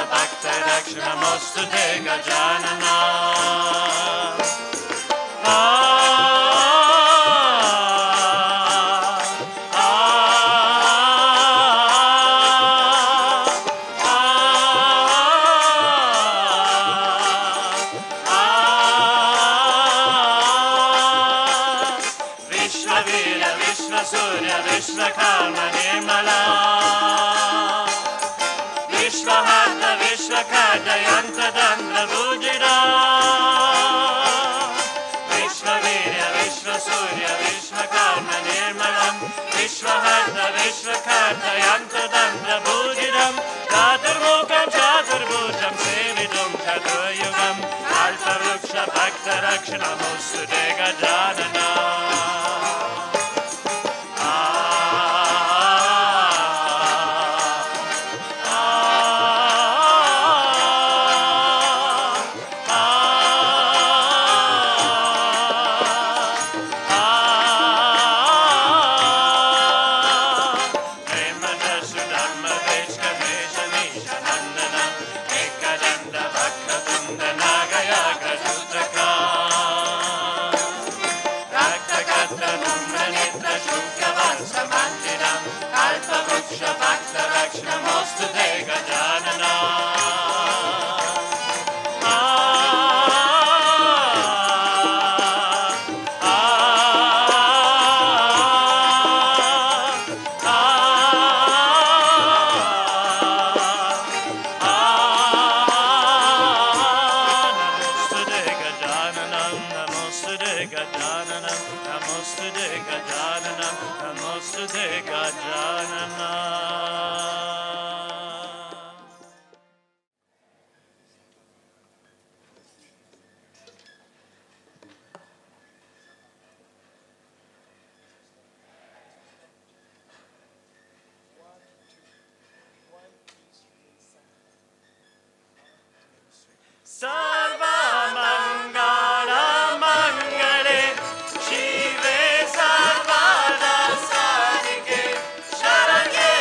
Bhakta Rakshanamostute Gajanana. Vishvavira, Vishvasurya, Vishvakarma Nirmala. Vishvahata, Vishvakada, Yantadandra Bhujira. Vishvavirya, Vishvasurya, Vishvakarma Nirmalam. Vishvahata, Vishvakada, Yantadandra Bhujiram. Chaturmukam, Chaturbhujam, Sevidum, Chaturayugam. Alpa Vruksha, Bhakta Rakshanamostute Gajanana. Shivye Sarvada Sadike Sharanye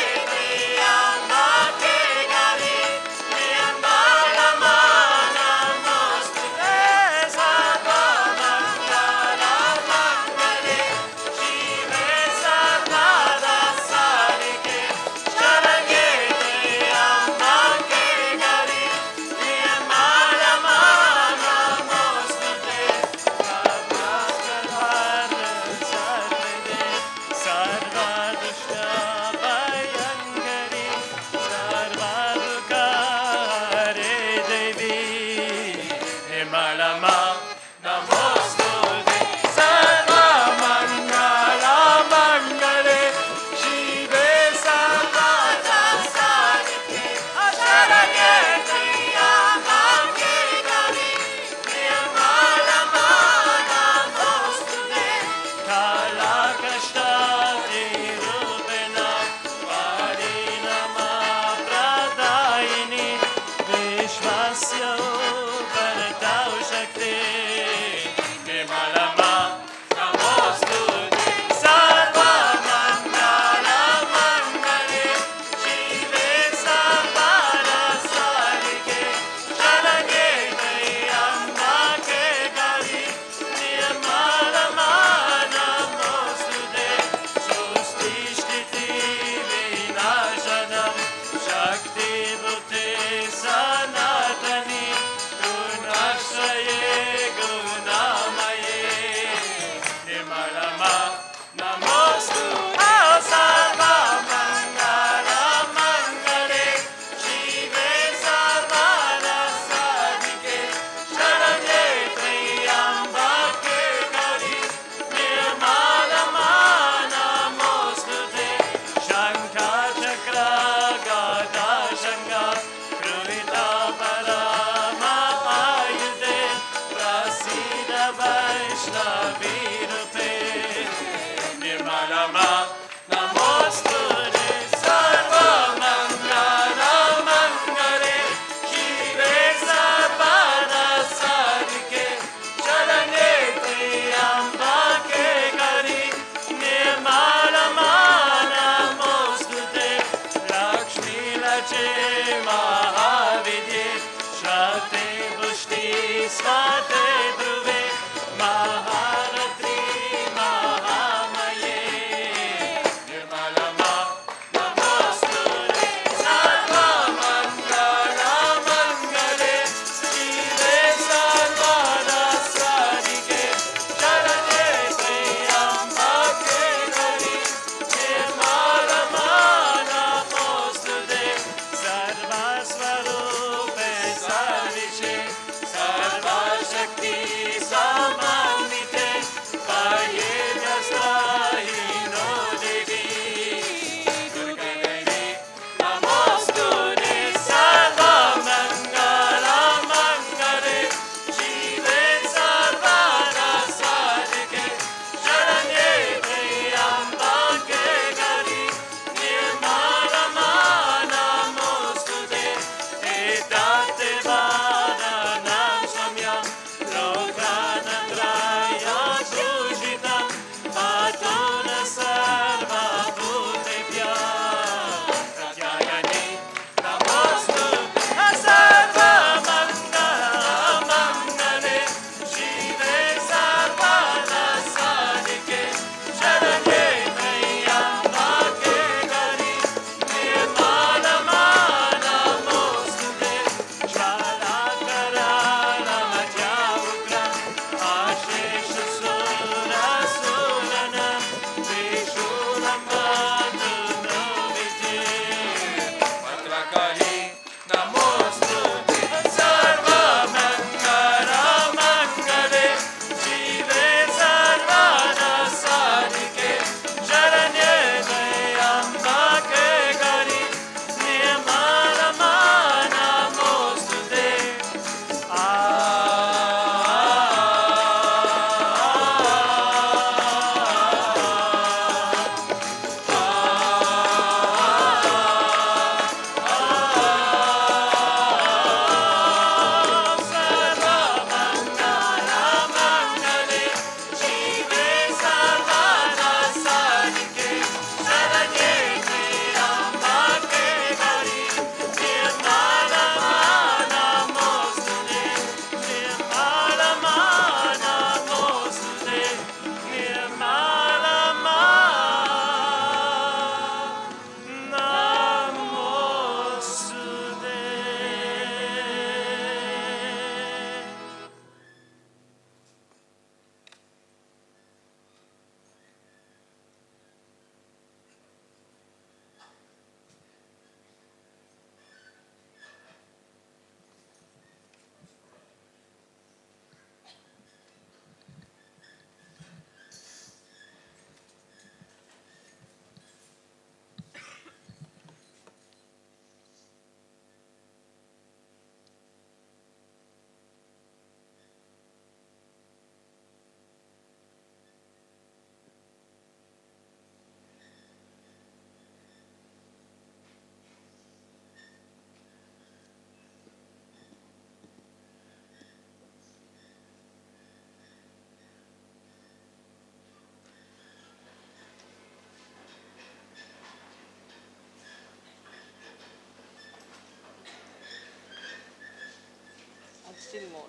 Still more.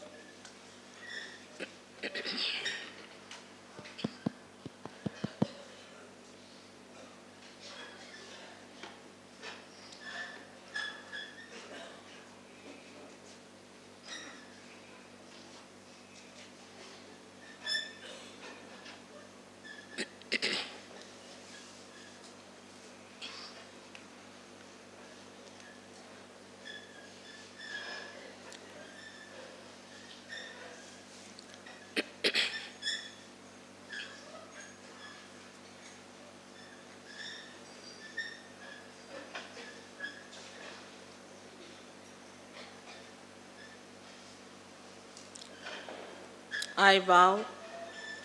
I bow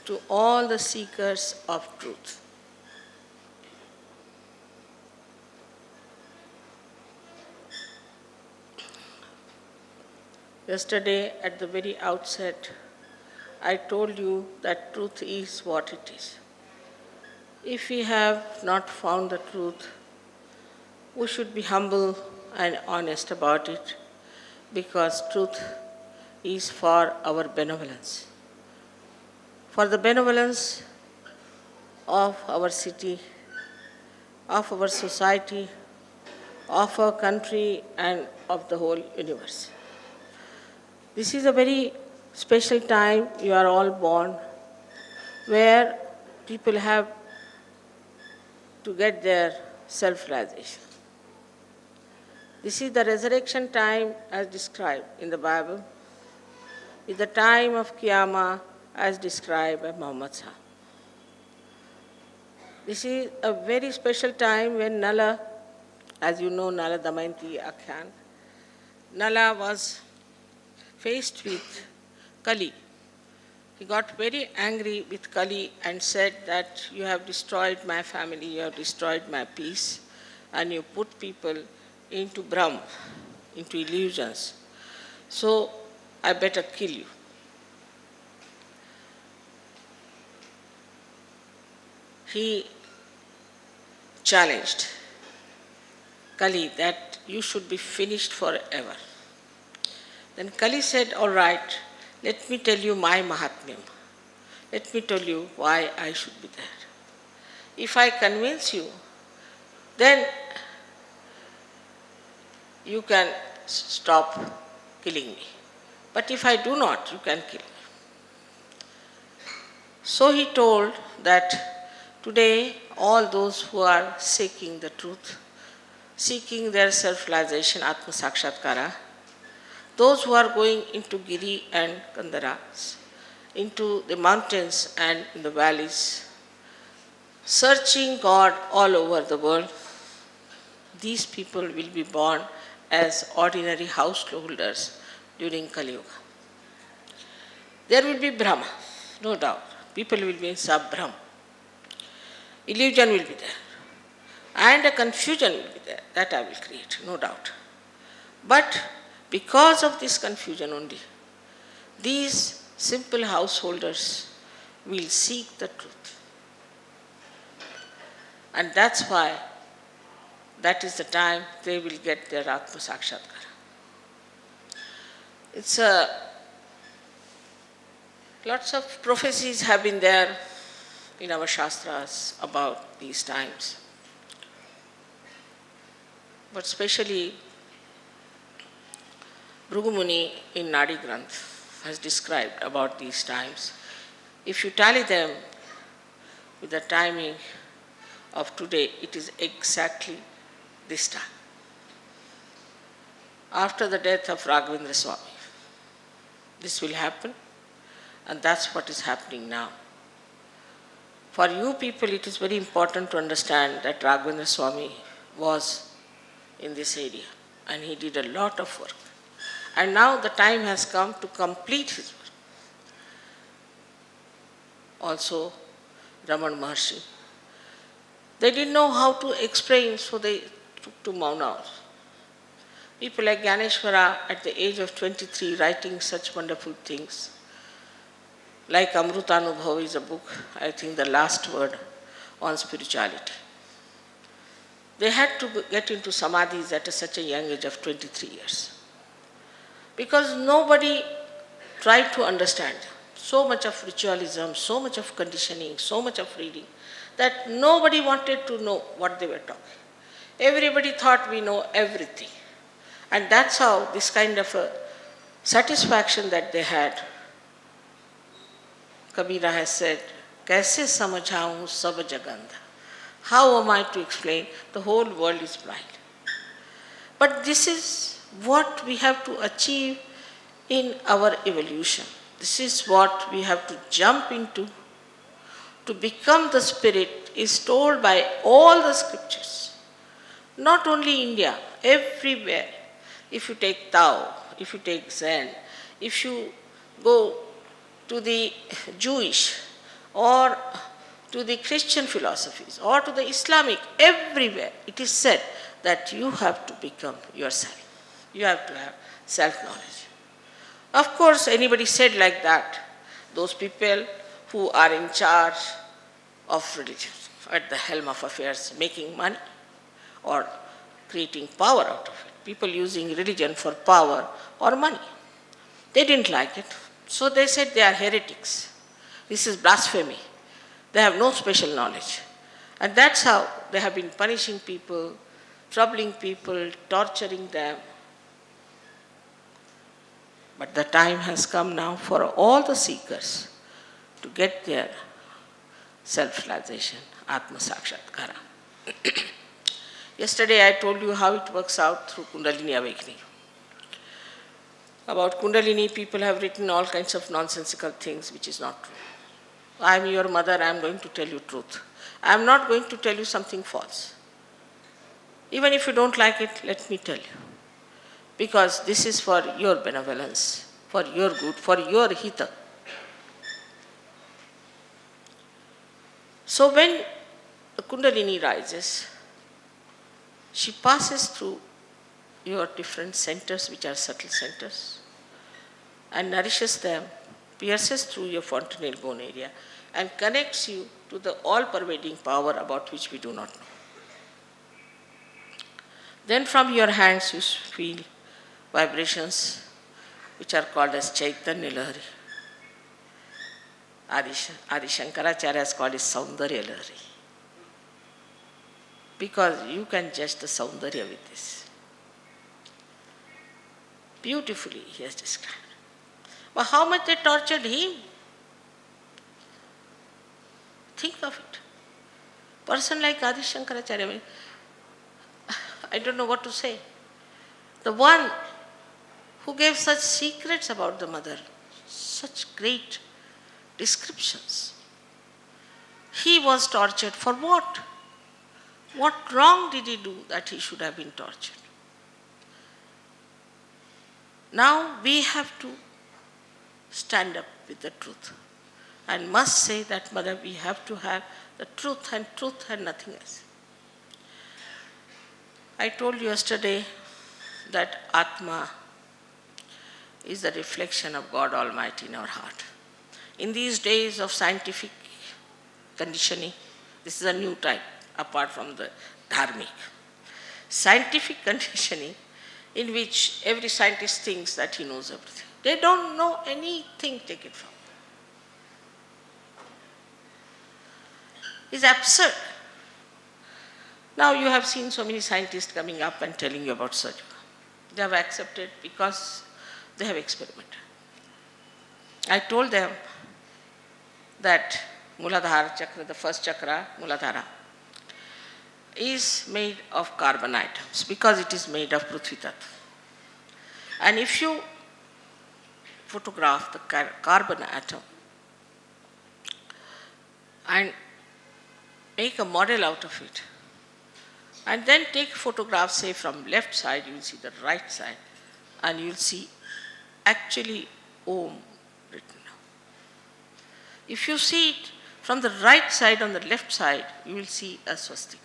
to all the seekers of truth. Yesterday, at the very outset, I told you that truth is what it is. If we have not found the truth, we should be humble and honest about it, because truth is for our benevolence. For the benevolence of our city, of our society, of our country, and of the whole universe. This is a very special time you are all born, where people have to get their self-realization. This is the resurrection time as described in the Bible. It's the time of Qiyamah as described by Muhammad Sahib. This is a very special time when Nala, as you know, Nala Damayanti Akhyan, Nala was faced with Kali. He got very angry with Kali and said that you have destroyed my family, you have destroyed my peace, and you put people into Brahm, into illusions. So I better kill you. He challenged Kali that you should be finished forever. Then Kali said, all right, let me tell you my Mahatmyam. Let me tell you why I should be there. If I convince you, then you can stop killing me. But if I do not, you can kill me. So he told that today all those who are seeking the truth, seeking their self-realization, Atma Sakshatkara, those who are going into Giri and Kandaras, into the mountains and in the valleys, searching God all over the world, these people will be born as ordinary householders during Kali Yuga. There will be Brahma, no doubt. People will be in Sab-Brahm. Illusion will be there. And a confusion will be there. That I will create, no doubt. But because of this confusion only, these simple householders will seek the truth. And that's why that is the time they will get their Atma Sakshatkara. It's lots of prophecies have been there in our Shastras about these times. But especially Bhrigu Muni in Nadi Granth has described about these times. If you tally them with the timing of today, it is exactly this time. After the death of Raghavendra Swami, this will happen, and that's what is happening now. For you people, it is very important to understand that Raghavendra Swami was in this area, and he did a lot of work. And now the time has come to complete his work. Also, Raman Maharshi. They didn't know how to explain, so they took to Mauna. People like Gyaneshwara at the age of 23 writing such wonderful things. Like Amrutanubhav is a book, I think the last word on spirituality. They had to get into samadhis at such a young age of 23 years. Because nobody try to understand. So much of ritualism, so much of conditioning, so much of reading, that nobody wanted to know what they were talking. Everybody thought we know everything. And that's how this kind of a satisfaction that they had. Kabira has said, "Kaise samajhaun sab jagandha." How am I to explain? The whole world is blind. But this is what we have to achieve in our evolution. This is what we have to jump into. To become the spirit is told by all the scriptures. Not only India, everywhere. If you take Tao, if you take Zen, if you go to the Jewish or to the Christian philosophies or to the Islamic, everywhere it is said that you have to become yourself. You have to have self-knowledge. Of course, anybody said like that, those people who are in charge of religion, at the helm of affairs, making money or creating power out of it. People using religion for power or money. They didn't like it. So they said they are heretics. This is blasphemy. They have no special knowledge. And that's how they have been punishing people, troubling people, torturing them. But the time has come now for all the seekers to get their self-realization, Atma Sakshatkara. Yesterday I told you how it works out through Kundalini awakening. About Kundalini, people have written all kinds of nonsensical things which is not true. I am your mother, I am going to tell you truth. I am not going to tell you something false. Even if you don't like it, let me tell you. Because this is for your benevolence, for your good, for your hita. So when the Kundalini rises, she passes through your different centers, which are subtle centers, and nourishes them, pierces through your fontanelle bone area, and connects you to the all-pervading power about which we do not know. Then from your hands you feel vibrations which are called as Chaitanya Lahari. Adi Shankaracharya has called it Saundarya Lahari. Because you can judge the Saundarya with this. Beautifully he has described. But how much they tortured him? Think of it. Person like Adi Shankaracharya, I don't know what to say. The one who gave such secrets about the mother, such great descriptions. He was tortured for what? What wrong did he do that he should have been tortured? Now we have to stand up with the truth and must say that, Mother, we have to have the truth and nothing else. I told you yesterday that Atma is the reflection of God Almighty in our heart. In these days of scientific conditioning, this is a new type apart from the dharmic. Scientific conditioning in which every scientist thinks that he knows everything. They don't know anything, take it from me. It's absurd. Now you have seen so many scientists coming up and telling you about Satyuga. They have accepted because they have experimented. I told them that Muladhara chakra, the first chakra, Muladhara, is made of carbon atoms because it is made of Prithvi Tattva. And if you photograph the carbon atom and make a model out of it, and then take photographs, say from left side, you will see the right side, and you will see actually Om written. If you see it from the right side on the left side, you will see a swastika.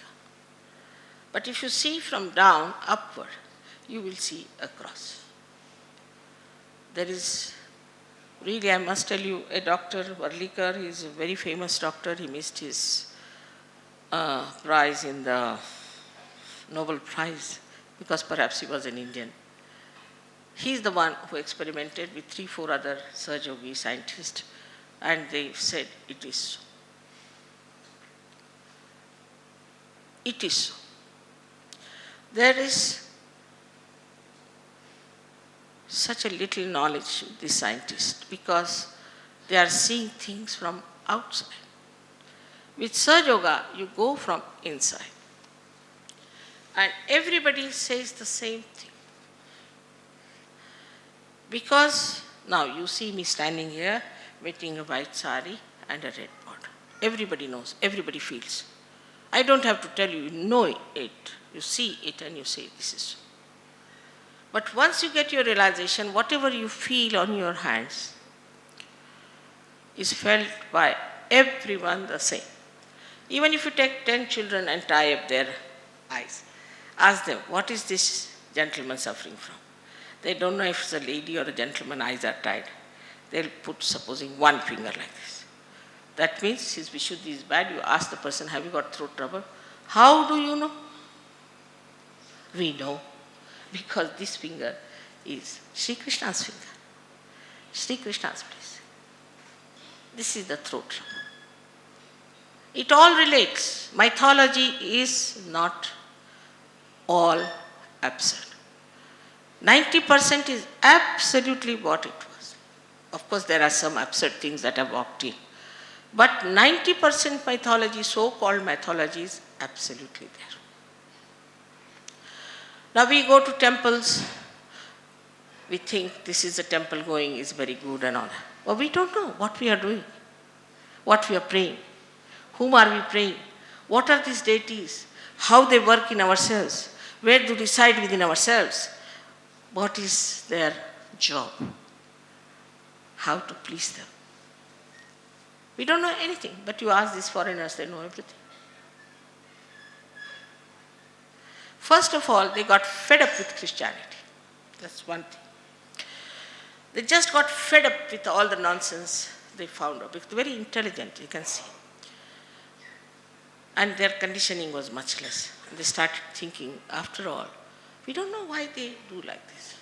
But if you see from down upward, you will see a cross. There is, really I must tell you, a doctor, Varlikar, he is a very famous doctor, he missed his prize in the Nobel Prize because perhaps he was an Indian. He's the one who experimented with 3-4 other Sahaja scientists, and they said it is so. It is so. There is such a little knowledge with these scientists because they are seeing things from outside. With Sahaja Yoga, you go from inside. And everybody says the same thing. Because now you see me standing here, wearing a white sari and a red border. Everybody knows, everybody feels. I don't have to tell you, you know it. You see it and you say, this is so. But once you get your realization, whatever you feel on your hands is felt by everyone the same. Even if you take 10 children and tie up their eyes, ask them, what is this gentleman suffering from? They don't know if it's a lady or a gentleman, eyes are tied. They'll put, supposing, one finger like this. That means his Vishuddhi is bad. You ask the person, have you got throat trouble? How do you know? We know. Because this finger is Sri Krishna's finger. Sri Krishna's place. This is the throat trouble. It all relates. Mythology is not all absurd. 90% is absolutely what it was. Of course, there are some absurd things that have walked in. But 90% mythology, so-called mythology, is absolutely there. Now we go to temples, we think this is a temple going is very good and all that. But we don't know what we are doing, what we are praying, whom are we praying, what are these deities, how they work in ourselves, where do they reside within ourselves, what is their job, how to please them. We don't know anything, but you ask these foreigners, they know everything. First of all, they got fed up with Christianity. That's one thing. They just got fed up with all the nonsense they found out. Because very intelligent, you can see. And their conditioning was much less. And they started thinking, after all, we don't know why they do like this.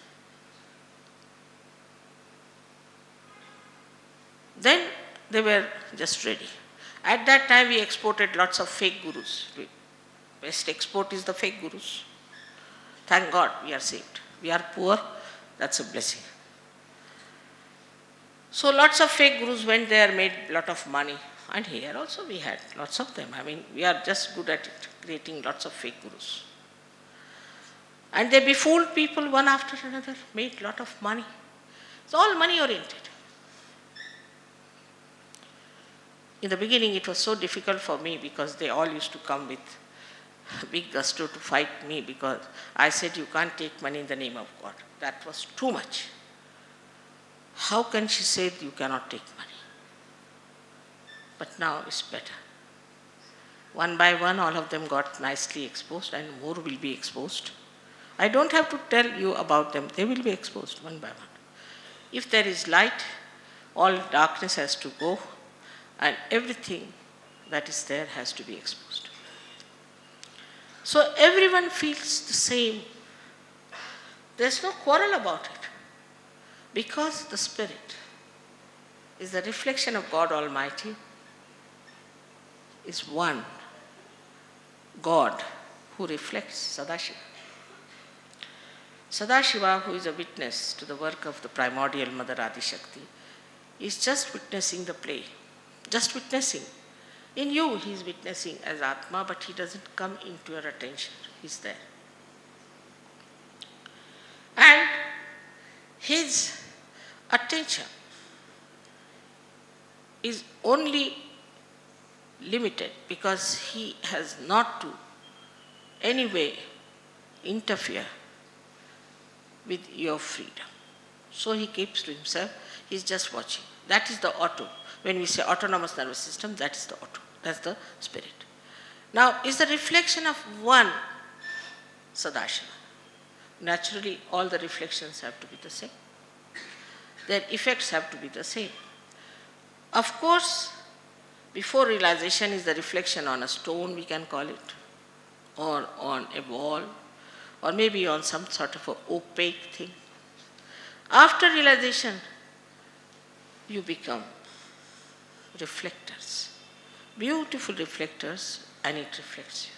Then they were just ready. At that time, we exported lots of fake gurus. Best export is the fake gurus. Thank God we are saved. We are poor, that's a blessing. So lots of fake gurus went there, made a lot of money. And here also we had lots of them. I mean, we are just good at it, creating lots of fake gurus. And they befooled people one after another, made a lot of money. It's all money oriented. In the beginning it was so difficult for me because they all used to come with big gusto to fight me because I said you can't take money in the name of God. That was too much. How can she say you cannot take money? But now it's better. One by one all of them got nicely exposed and more will be exposed. I don't have to tell you about them. They will be exposed one by one. If there is light, all darkness has to go and everything that is there has to be exposed. So everyone feels the same. There's no quarrel about it. Because the Spirit is the reflection of God Almighty, is one God who reflects Sadashiva. Sadashiva, who is a witness to the work of the primordial Mother Adishakti, is just witnessing the play, just witnessing. In you, he is witnessing as Atma, but he doesn't come into your attention. He's there. And his attention is only limited because he has not to any way interfere with your freedom. So he keeps to himself, he's just watching. That is the auto. When we say autonomous nervous system, that is the auto. That's the Spirit. Now, is the reflection of one Sadashiva. Naturally, all the reflections have to be the same. Their effects have to be the same. Of course, before realization is the reflection on a stone, we can call it, or on a wall, or maybe on some sort of an opaque thing. After realization, you become reflectors, beautiful reflectors, and it reflects you.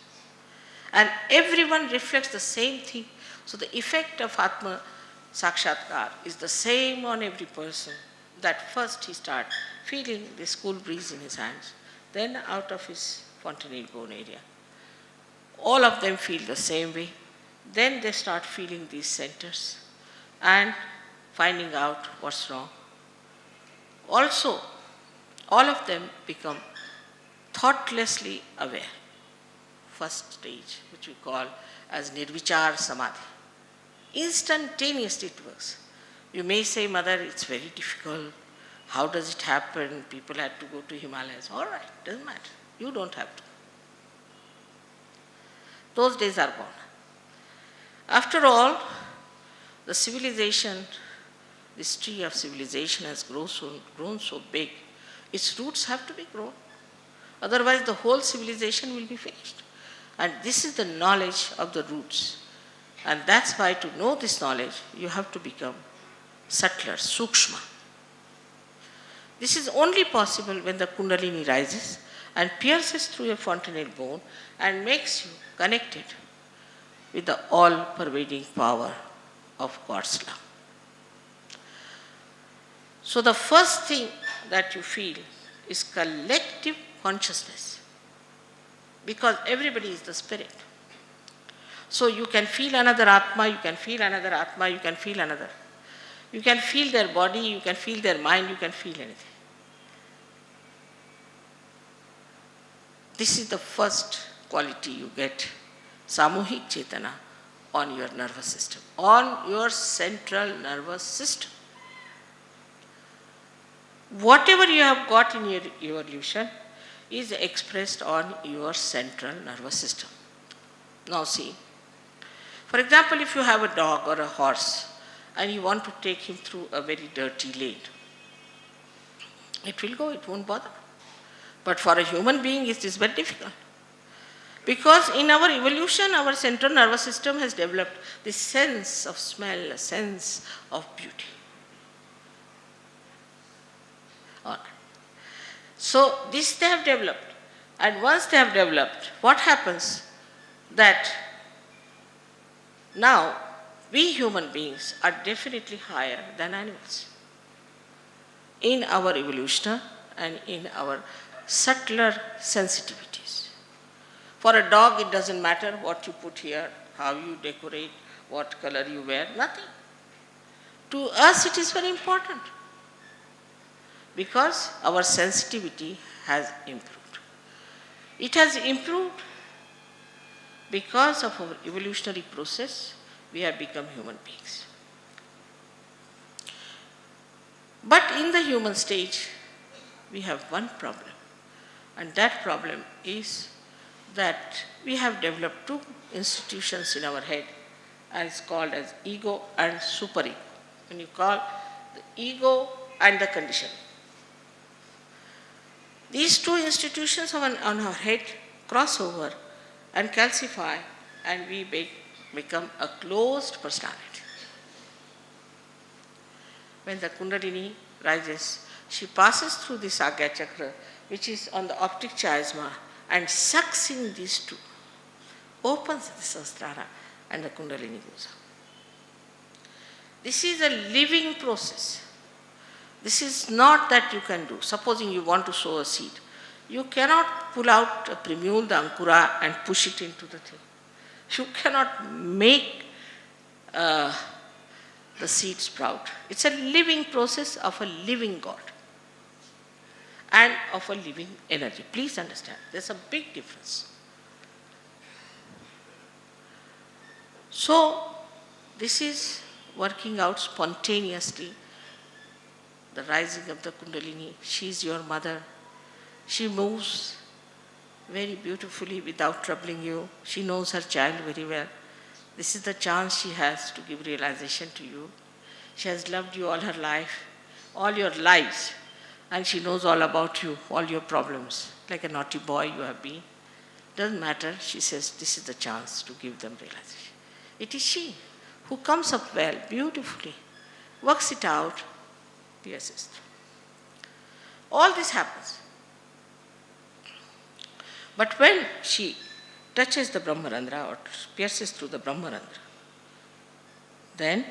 And everyone reflects the same thing. So the effect of Atma Sakshatkar is the same on every person. That first he starts feeling this cool breeze in his hands, then out of his fontanelle bone area. All of them feel the same way. Then they start feeling these centers and finding out what's wrong. Also, all of them become thoughtlessly aware. First stage, which we call as Nirvichar Samadhi. Instantaneously it works. You may say, Mother, it's very difficult. How does it happen? People had to go to Himalayas. All right, doesn't matter. You don't have to. Those days are gone. After all, the civilization, this tree of civilization has grown so big, its roots have to be grown. Otherwise, the whole civilization will be finished. And this is the knowledge of the roots. And that's why to know this knowledge, you have to become subtler, sukshma. This is only possible when the Kundalini rises and pierces through your fontanelle bone and makes you connected with the all-pervading power of God's love. So the first thing that you feel is collective consciousness, because everybody is the spirit. So you can feel another Atma, you can feel another Atma, you can feel another. You can feel their body, you can feel their mind, you can feel anything. This is the first quality you get, Samuhik Chetana, on your nervous system, on your central nervous system. Whatever you have got in your evolution is expressed on your central nervous system. Now see, for example, if you have a dog or a horse and you want to take him through a very dirty lane, it will go, it won't bother. But for a human being, it is very difficult. Because in our evolution, our central nervous system has developed this sense of smell, a sense of beauty. All right. So this they have developed. And once they have developed, what happens? That now we human beings are definitely higher than animals in our evolution and in our subtler sensitivities. For a dog, it doesn't matter what you put here, how you decorate, what color you wear, nothing. To us, it is very important because our sensitivity has improved. It has improved because of our evolutionary process, we have become human beings. But in the human stage, we have one problem. And that problem is that we have developed two institutions in our head, and it's called as ego and superego. When you call the ego and the condition. These two institutions on our head cross over and calcify, and we become a closed personality. When the Kundalini rises, she passes through this Agya Chakra, which is on the optic chiasma, and sucks in these two, opens the Sahasrara, and the Kundalini goes up. This is a living process. This is not that you can do. Supposing you want to sow a seed, you cannot pull out a primule, the ankura, and push it into the thing. You cannot make the seed sprout. It's a living process of a living God and of a living energy. Please understand, there's a big difference. So, this is working out spontaneously. The rising of the Kundalini, she is your mother. She moves very beautifully without troubling you. She knows her child very well. This is the chance she has to give realization to you. She has loved you all her life, all your lives, and she knows all about you, all your problems. Like a naughty boy you have been. Doesn't matter, she says, this is the chance to give them realization. It is she who comes up well, beautifully, works it out, pierces through. All this happens. But when she touches the Brahmarandra or pierces through the Brahmarandra, then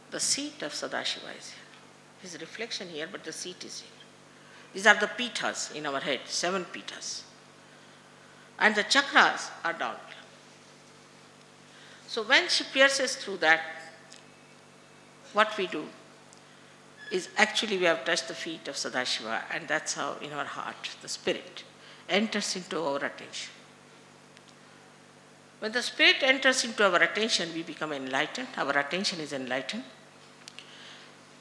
the seat of Sadashiva is here. His reflection here, but the seat is here. These are the pithas in our head, 7 pithas. And the chakras are down here. So when she pierces through that, what we do is actually we have touched the feet of Sadashiva, and that's how in our heart the spirit enters into our attention. When the spirit enters into our attention, we become enlightened. Our attention is enlightened.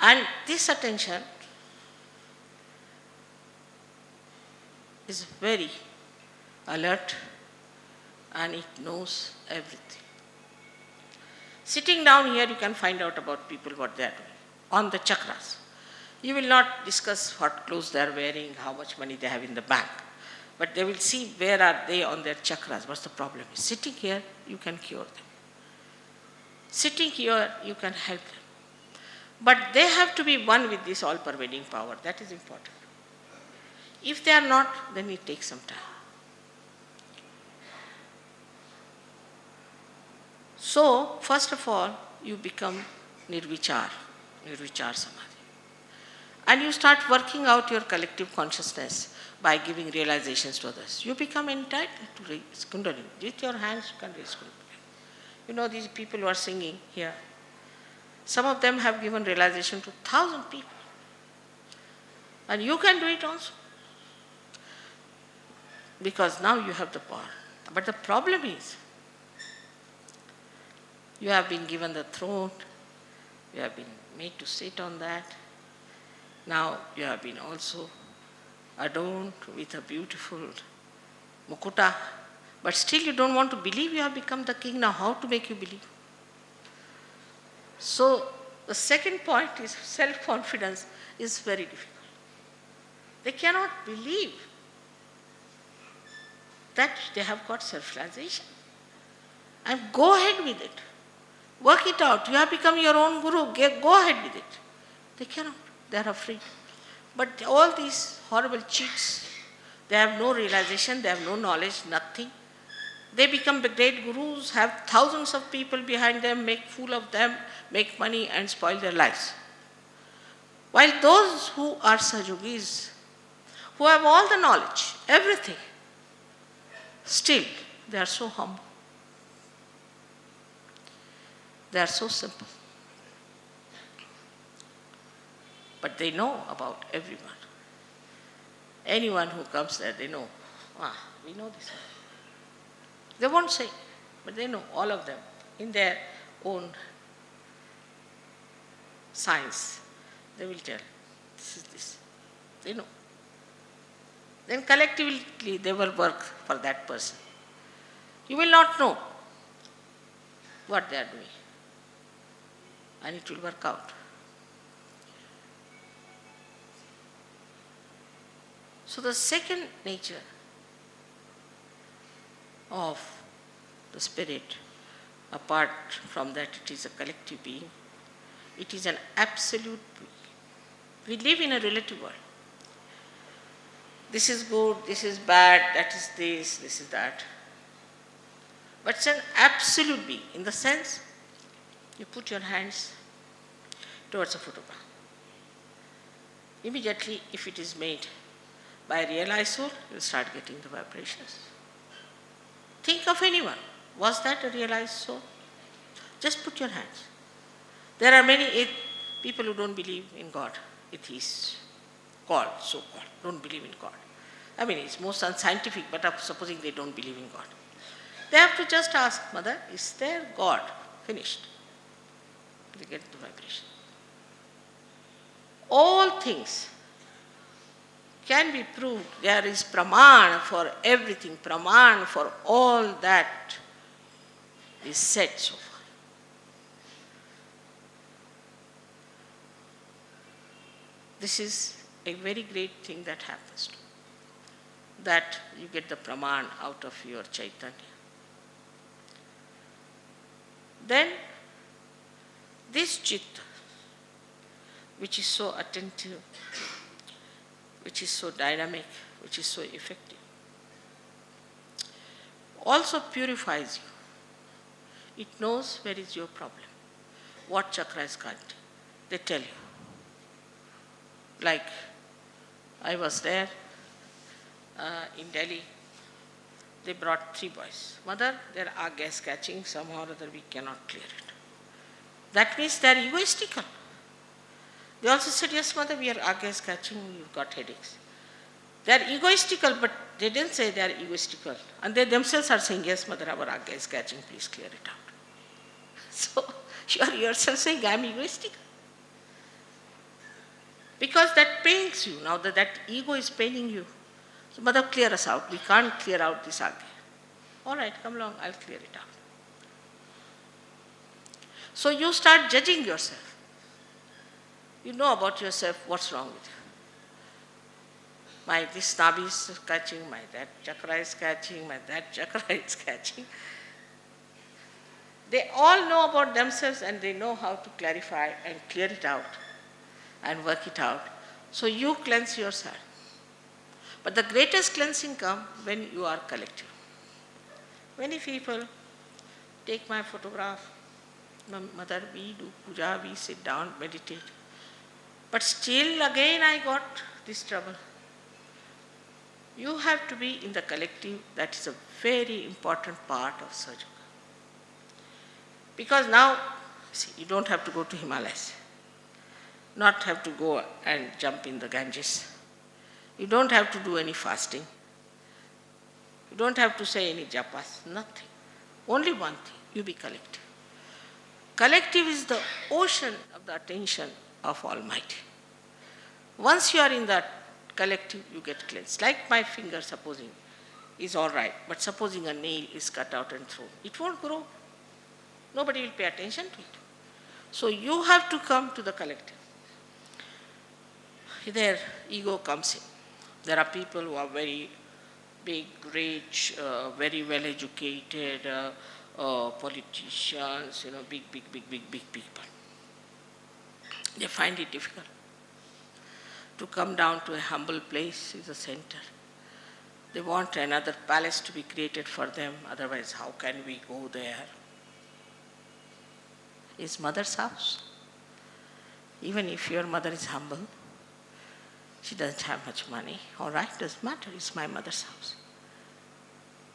And this attention is very alert and it knows everything. Sitting down here, you can find out about people what they are doing on the chakras. You will not discuss what clothes they are wearing, how much money they have in the bank, but they will see where are they on their chakras, what's the problem is. Sitting here, you can cure them. Sitting here, you can help them. But they have to be one with this all-pervading power. That is important. If they are not, then it takes some time. So, first of all, you become nirvichar samadhi. And you start working out your collective consciousness by giving realizations to others. You become entitled to raise Kundalini. With your hands, you can raise Kundalini. You know, these people who are singing here, some of them have given realization to 1,000 people. And you can do it also. Because now you have the power. But the problem is, you have been given the throne, you have been made to sit on that. Now you have been also adorned with a beautiful mukuta, but still you don't want to believe you have become the king. Now how to make you believe? So the second point is self-confidence is very difficult. They cannot believe that they have got self-realization. And go ahead with it. Work it out. You have become your own guru. Go ahead with it. They cannot. They are afraid. But all these horrible cheats, they have no realization, they have no knowledge, nothing. They become the great gurus, have thousands of people behind them, make fool of them, make money and spoil their lives. While those who are Sahajogis, who have all the knowledge, everything, still they are so humble. They are so simple. But they know about everyone. Anyone who comes there, they know. We know this. They won't say, but they know, all of them, in their own science. They will tell, this is this. They know. Then collectively they will work for that person. You will not know what they are doing. And it will work out. So the second nature of the spirit, apart from that it is a collective being, it is an absolute being. We live in a relative world. This is good, this is bad, that is this is that. But it's an absolute being in the sense you put your hands towards a photograph. Immediately, if it is made by a realized soul, you will start getting the vibrations. Think of anyone. Was that a realized soul? Just put your hands. There are many people who don't believe in God, atheists, so-called, don't believe in God. I mean, it's most unscientific, but supposing they don't believe in God. They have to just ask, Mother, is there God? Finished. They get the vibration. All things can be proved. There is praman for everything, praman for all that is said so far. This is a very great thing that happens to you, that you get the praman out of your Chaitanya. Then this chitta, which is so attentive, which is so dynamic, which is so effective, also purifies you. It knows where is your problem, what chakra is canting. They tell you. Like, I was there in Delhi. They brought 3 boys. Mother, there are gas catching, somehow or other we cannot clear it. That means they are egoistical. They also said, yes mother, we are gas catching, we've got headaches. They are egoistical, but they didn't say they are egoistical. And they themselves are saying, yes mother, our gas is catching, please clear it out. So you are yourself saying, I am egoistical. Because that pains you, now that ego is paining you. So mother, clear us out, we can't clear out this agya. All right, come along, I'll clear it out. So you start judging yourself. You know about yourself what's wrong with you. This nabi is catching, that chakra is catching, that chakra is catching. They all know about themselves and they know how to clarify and clear it out and work it out. So you cleanse yourself. But the greatest cleansing comes when you are collective. Many people take my photograph. Mother, we do puja, we sit down, meditate. But still again I got this trouble. You have to be in the collective. That is a very important part of Sahaja Yoga. Because now, see, you don't have to go to Himalayas. Not have to go and jump in the Ganges. You don't have to do any fasting. You don't have to say any japas, nothing. Only one thing, you be collective. Collective is the ocean of the attention of Almighty. Once you are in that collective, you get cleansed. Like my finger, supposing, is all right, but supposing a nail is cut out and thrown, it won't grow. Nobody will pay attention to it. So you have to come to the collective. Their ego comes in. There are people who are very big, rich, very well educated, politicians, big people. They find it difficult to come down to a humble place is a center. They want another palace to be created for them, otherwise how can we go there? It's mother's house. Even if your mother is humble, she doesn't have much money, all right, doesn't matter, it's my mother's house.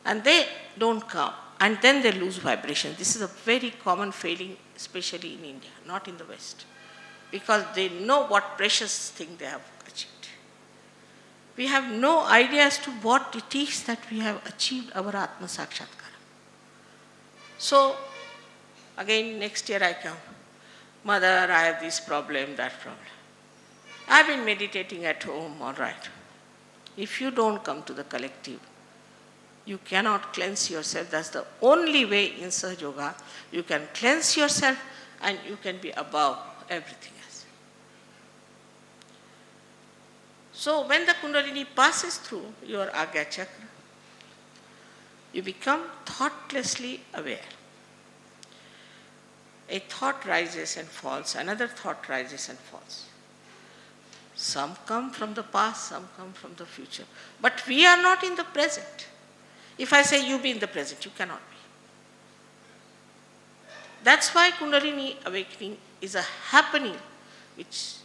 And they don't come, and then they lose vibration. This is a very common failing, especially in India, not in the West, because they know what precious thing they have achieved. We have no idea as to what it is that we have achieved our Atma Sakshatkara. So, again, next year I come. Mother, I have this problem, that problem. I've been meditating at home, all right. If you don't come to the collective, you cannot cleanse yourself. That's the only way in Sahaja Yoga. You can cleanse yourself and you can be above everything else. So when the Kundalini passes through your Agya Chakra, you become thoughtlessly aware. A thought rises and falls, another thought rises and falls. Some come from the past, some come from the future. But we are not in the present. If I say you be in the present, you cannot be. That's why Kundalini awakening is a happening which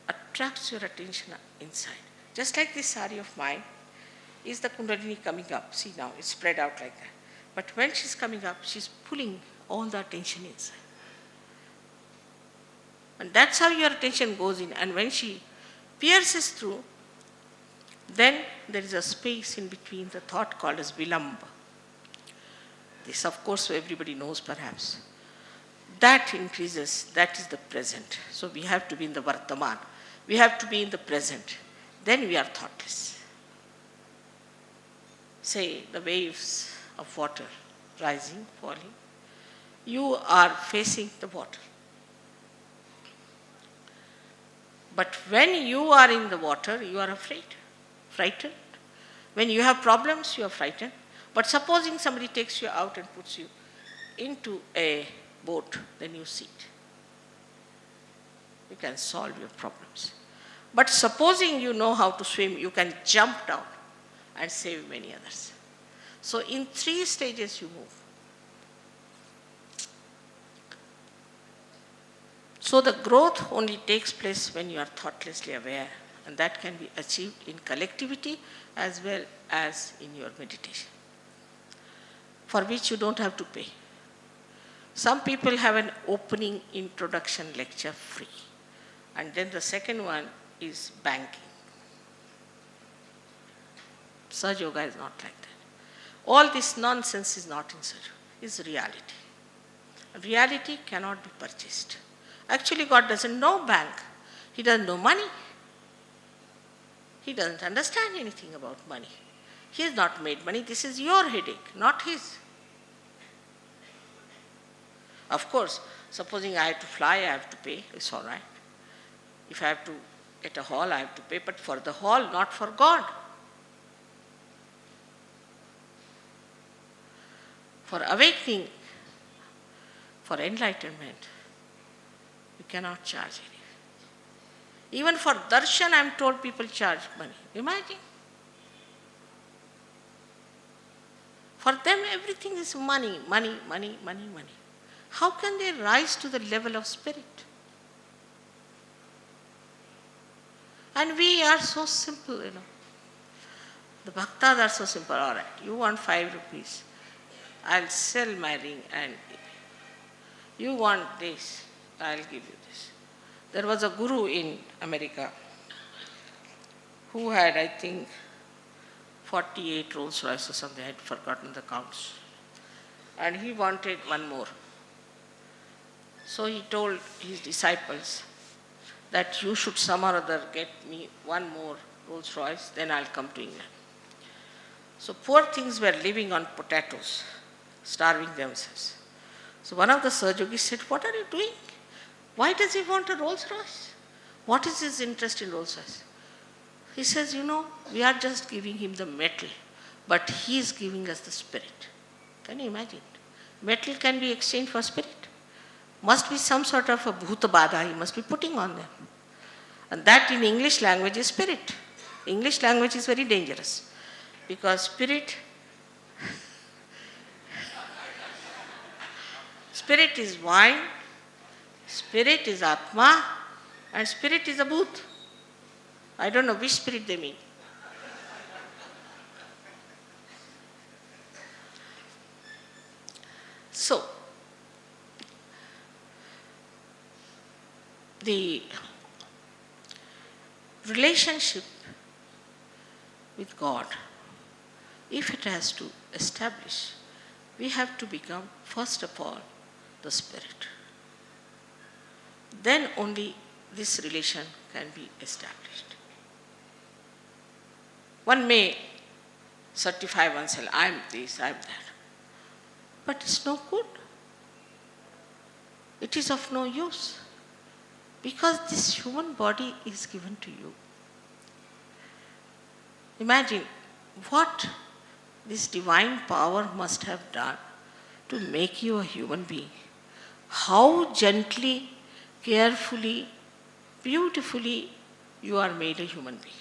attracts your attention inside. Just like this sari of mine, is the Kundalini coming up. See now, it's spread out like that. But when she's coming up, she's pulling all the attention inside. And that's how your attention goes in. And when she pierces through, then there is a space in between the thought called as vilamba. This, of course, everybody knows perhaps. That increases, that is the present. So we have to be in the Vartaman. We have to be in the present. Then we are thoughtless. Say the waves of water rising, falling. You are facing the water. But when you are in the water, you are afraid, frightened. When you have problems, you are frightened. But supposing somebody takes you out and puts you into a boat, then you sit. you can solve your problems. But supposing you know how to swim, you can jump down and save many others. So in 3 stages you move. So the growth only takes place when you are thoughtlessly aware, and that can be achieved in collectivity as well as in your meditation, for which you don't have to pay. Some people have an opening introduction lecture free, and then the second one is banking. Sahaja Yoga is not like that. All this nonsense is not in Sahaja Yoga, it's reality. Reality cannot be purchased. Actually, God doesn't know bank. He doesn't know money. He doesn't understand anything about money. He has not made money. This is your headache, not his. Of course, supposing I have to fly, I have to pay. It's all right. If I have to get a hall, I have to pay. But for the hall, not for God. For awakening, for enlightenment, you cannot charge anything. Even for darshan, I am told people charge money. Imagine. For them, everything is money, money, money, money, money. How can they rise to the level of spirit? And we are so simple, The bhaktas are so simple. All right, you want 5 rupees. I'll sell my ring, and you want this, I'll give you this. There was a guru in America who had, I think, 48 Rolls Royce or something. I had forgotten the counts. And he wanted one more. So he told his disciples that you should somehow or other get me one more Rolls Royce, then I'll come to England. So poor things were living on potatoes, starving themselves. So one of the Sahaja Yogis said, what are you doing? Why does he want a Rolls Royce? What is his interest in Rolls Royce? He says, we are just giving him the metal, but he is giving us the spirit. Can you imagine? Metal can be exchanged for spirit. Must be some sort of a bhuta badha he must be putting on them. And that in English language is spirit. English language is very dangerous because spirit is wine, spirit is atma, and spirit is a bhut. I don't know which spirit they mean. So, the relationship with God, if it has to establish, we have to become, first of all, the spirit. Then only this relation can be established. One may certify oneself, I am this, I am that. But it's no good. It is of no use. Because this human body is given to you. Imagine what this divine power must have done to make you a human being. How gently, carefully, beautifully you are made a human being.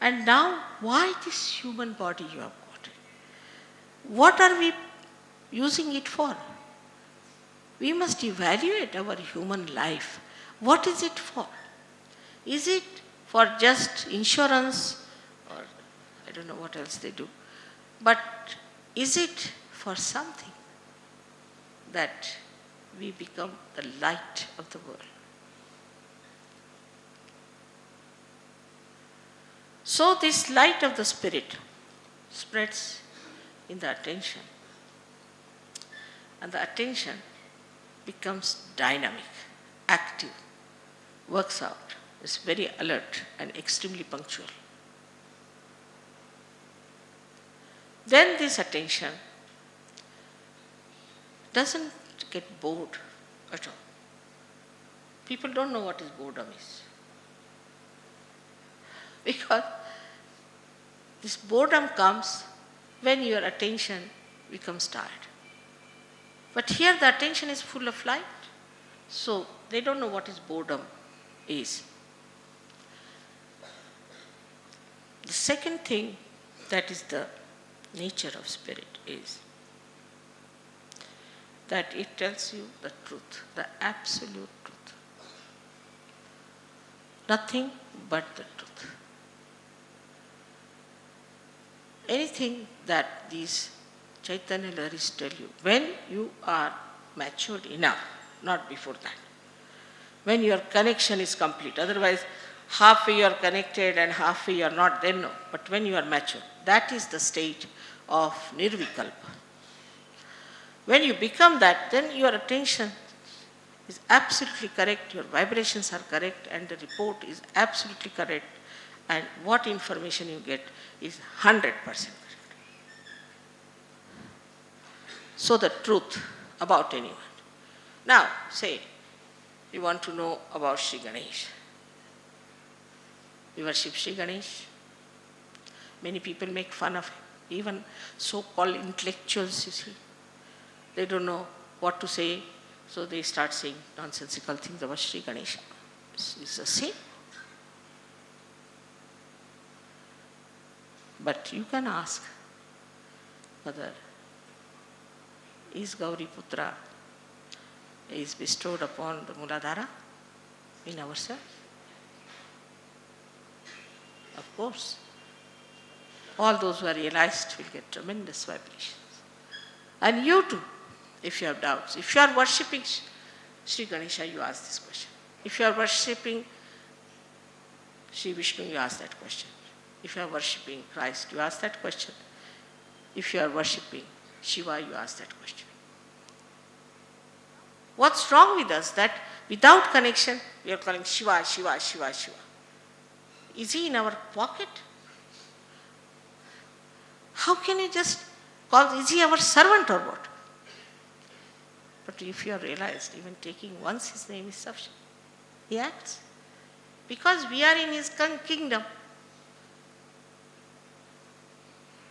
And now, why this human body you have got? What are we using it for? We must evaluate our human life. What is it for? Is it for just insurance, or I don't know what else they do, but is it for something that we become the light of the world? So this light of the spirit spreads in the attention, and the attention becomes dynamic, active, works out, is very alert and extremely punctual. Then this attention doesn't get bored at all. People don't know what is boredom is. Because this boredom comes when your attention becomes tired. But here the attention is full of light. So they don't know what is boredom is. The second thing that is the nature of spirit is that it tells you the truth, the absolute truth. Nothing but the truth. Anything that these Chaitanya Laharis tell you, when you are matured enough, not before that, when your connection is complete, otherwise halfway you are connected and halfway you are not, then no. But when you are mature, that is the stage of nirvikalpa. When you become that, then your attention is absolutely correct, your vibrations are correct, and the report is absolutely correct, and what information you get is 100% correct. So the truth about anyone. Now, say, you want to know about Sri Ganesh. We worship Sri Ganesh. Many people make fun of him, even so-called intellectuals, you see. They don't know what to say, so they start saying nonsensical things about Sri Ganesha. It's the same. But you can ask whether is Gauri Putra is bestowed upon the Muladhara in ourselves? Of course. All those who are realized will get tremendous vibrations. And you too, if you have doubts. If you are worshipping Sri Ganesha, you ask this question. If you are worshipping Sri Vishnu, you ask that question. If you are worshipping Christ, you ask that question. If you are worshipping Shiva, you ask that question. What's wrong with us that without connection, we are calling Shiva, Shiva, Shiva, Shiva. Is he in our pocket? How can you just call, is he our servant or what? But if you are realized, even taking once his name is sufficient. He acts. Because we are in his kingdom.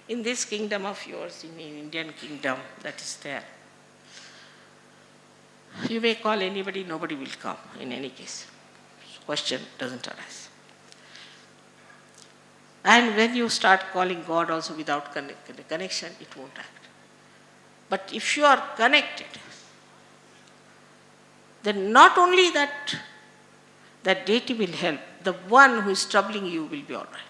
In this kingdom of yours, in the Indian kingdom that is there, you may call anybody, nobody will come in any case. Question doesn't arise. And when you start calling God also without connection, it won't act. But if you are connected, then not only that deity will help, the one who is troubling you will be all right.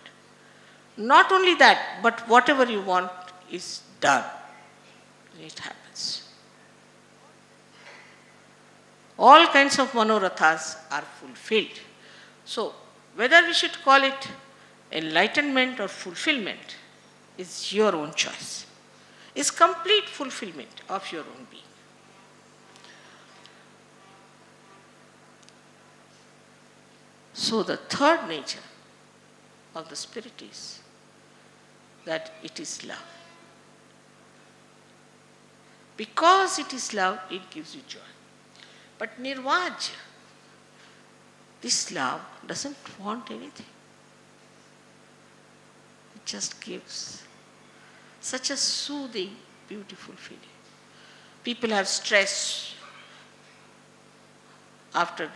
Not only that, but whatever you want is done. It happens. All kinds of manorathas are fulfilled. So, whether we should call it enlightenment or fulfillment is your own choice. It's complete fulfillment of your own being. So the third nature of the spirit is that it is love. Because it is love, it gives you joy. But Nirvajya, this love doesn't want anything. It just gives such a soothing, beautiful feeling. People have stress after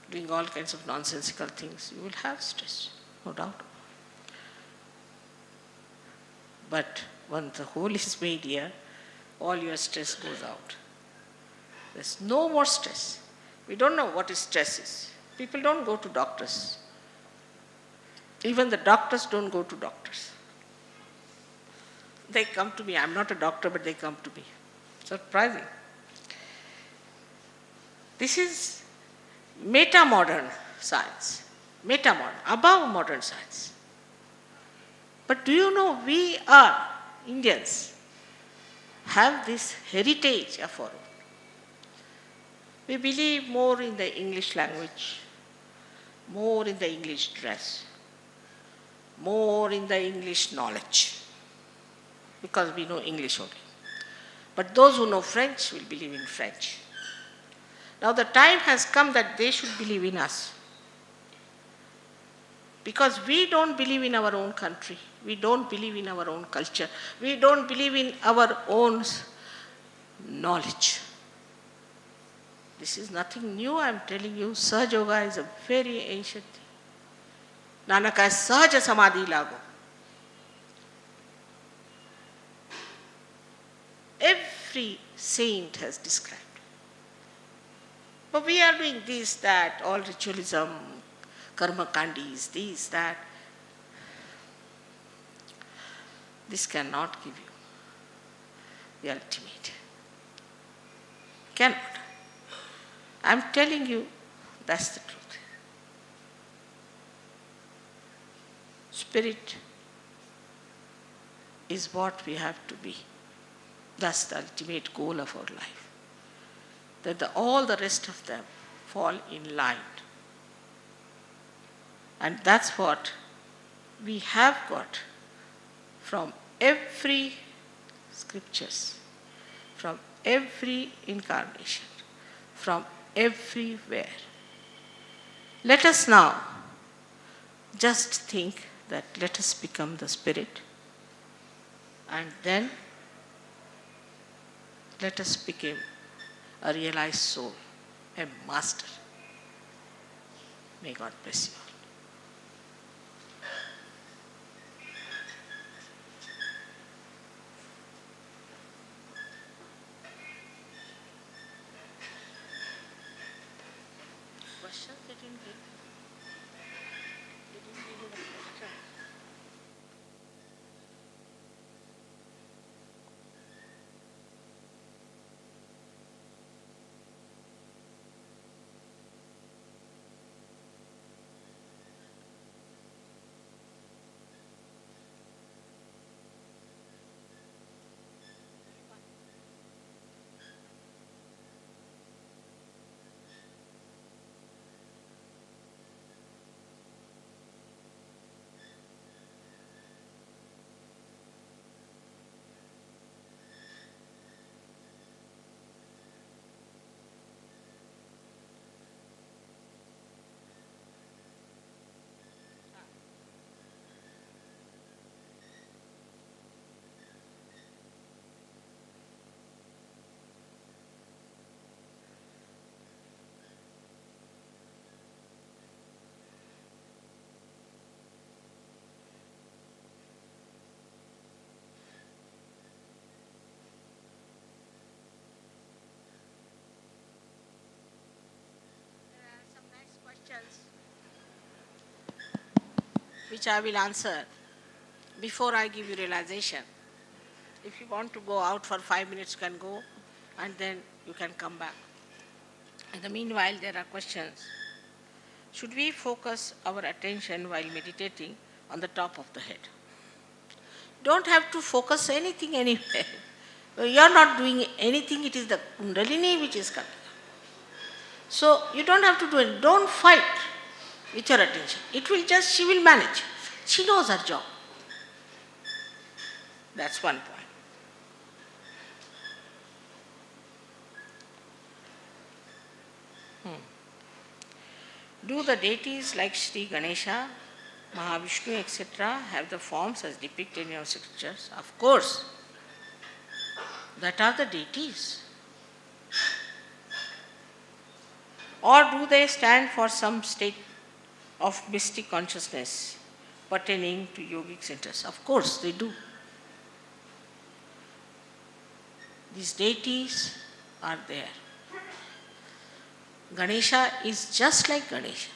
doing all kinds of nonsensical things. You will have stress, no doubt. But when the whole is made here, all your stress goes out. There's no more stress. We don't know what stress is. People don't go to doctors. Even the doctors don't go to doctors. They come to me. I'm not a doctor, but they come to me. Surprising. This is meta-modern science. Meta-modern, above modern science. But do you know, we are, Indians, have this heritage of our own. We believe more in the English language, more in the English dress, more in the English knowledge, because we know English only. But those who know French will believe in French. Now the time has come that they should believe in us. Because we don't believe in our own country. We don't believe in our own culture. We don't believe in our own knowledge. The This is nothing new, I am telling you. Sahaja Yoga is a very ancient thing. Nanak has Sahaja Samadhi Lago. Every saint has described. But we are doing this, that, all ritualism, karma kandis, this, that. This cannot give you the ultimate. Cannot. I am telling you, that's the truth. Spirit is what we have to be. That's the ultimate goal of our life. That all the rest of them fall in line. And that's what we have got from every scriptures, from every incarnation, from everywhere. Let us now just think that let us become the spirit, and then let us become a realized soul, a master. May God bless you all. Questions they didn't get? They didn't give you the question. Which I will answer before I give you realization. If you want to go out for 5 minutes, you can go, and then you can come back. In the meanwhile, there are questions. Should we focus our attention while meditating on the top of the head? Don't have to focus anything anywhere. You are not doing anything, it is the Kundalini which is coming. So you don't have to do it. Don't fight with your attention. She will manage. She knows her job. That's one point. Do the deities like Sri Ganesha, Mahavishnu, etc. have the forms as depicted in your scriptures? Of course. That are the deities. Or do they stand for some state of mystic consciousness pertaining to yogic centers? Of course they do. These deities are there. Ganesha is just like Ganesha.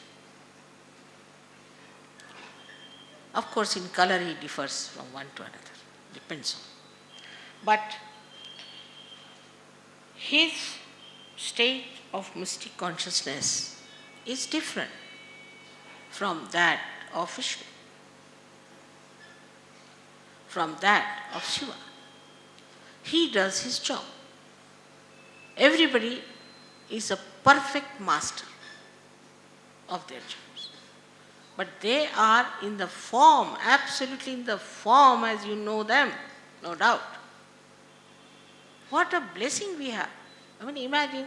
Of course, in color he differs from one to another, depends on. But his state of mystic consciousness is different from that of Vishnu, from that of Shiva. He does his job. Everybody is a perfect master of their jobs. But they are in the form, absolutely in the form as you know them, no doubt. What a blessing we have. I mean, imagine